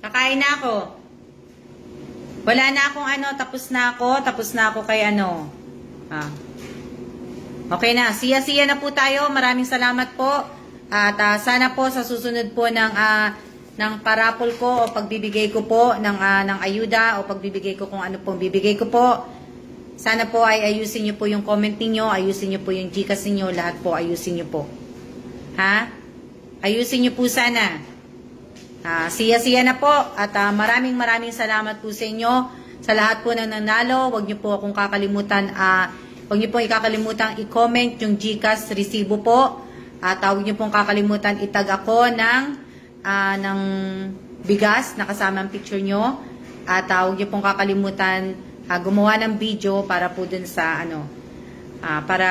Kakain na ako. Wala na akong tapos na ako kay Okay na. Siya-siya na po tayo. Maraming salamat po. At sana po sa susunod po ng parapol ko o pagbibigay ko po ng ayuda o pagbibigay ko kung ano pong bibigay ko po. Sana po ay ayusin niyo po yung comment niyo, ayusin niyo po yung Gcash niyo, lahat po ayusin niyo po. Ayusin niyo po sana. Siya-siya na po at maraming salamat po sa inyo sa lahat po ng nanalo. Huwag niyo po akong kakalimutan, huwag niyo po ikakalimutan i-comment yung Gcash resibo po at huwag niyo pong kakalimutan itag ako ng bigas na kasama ang picture nyo at huwag niyo pong kakalimutan gumawa ng video para po dun sa para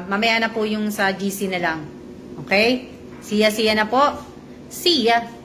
mamaya na po yung sa GC na lang. Okay? Siya na po. See ya!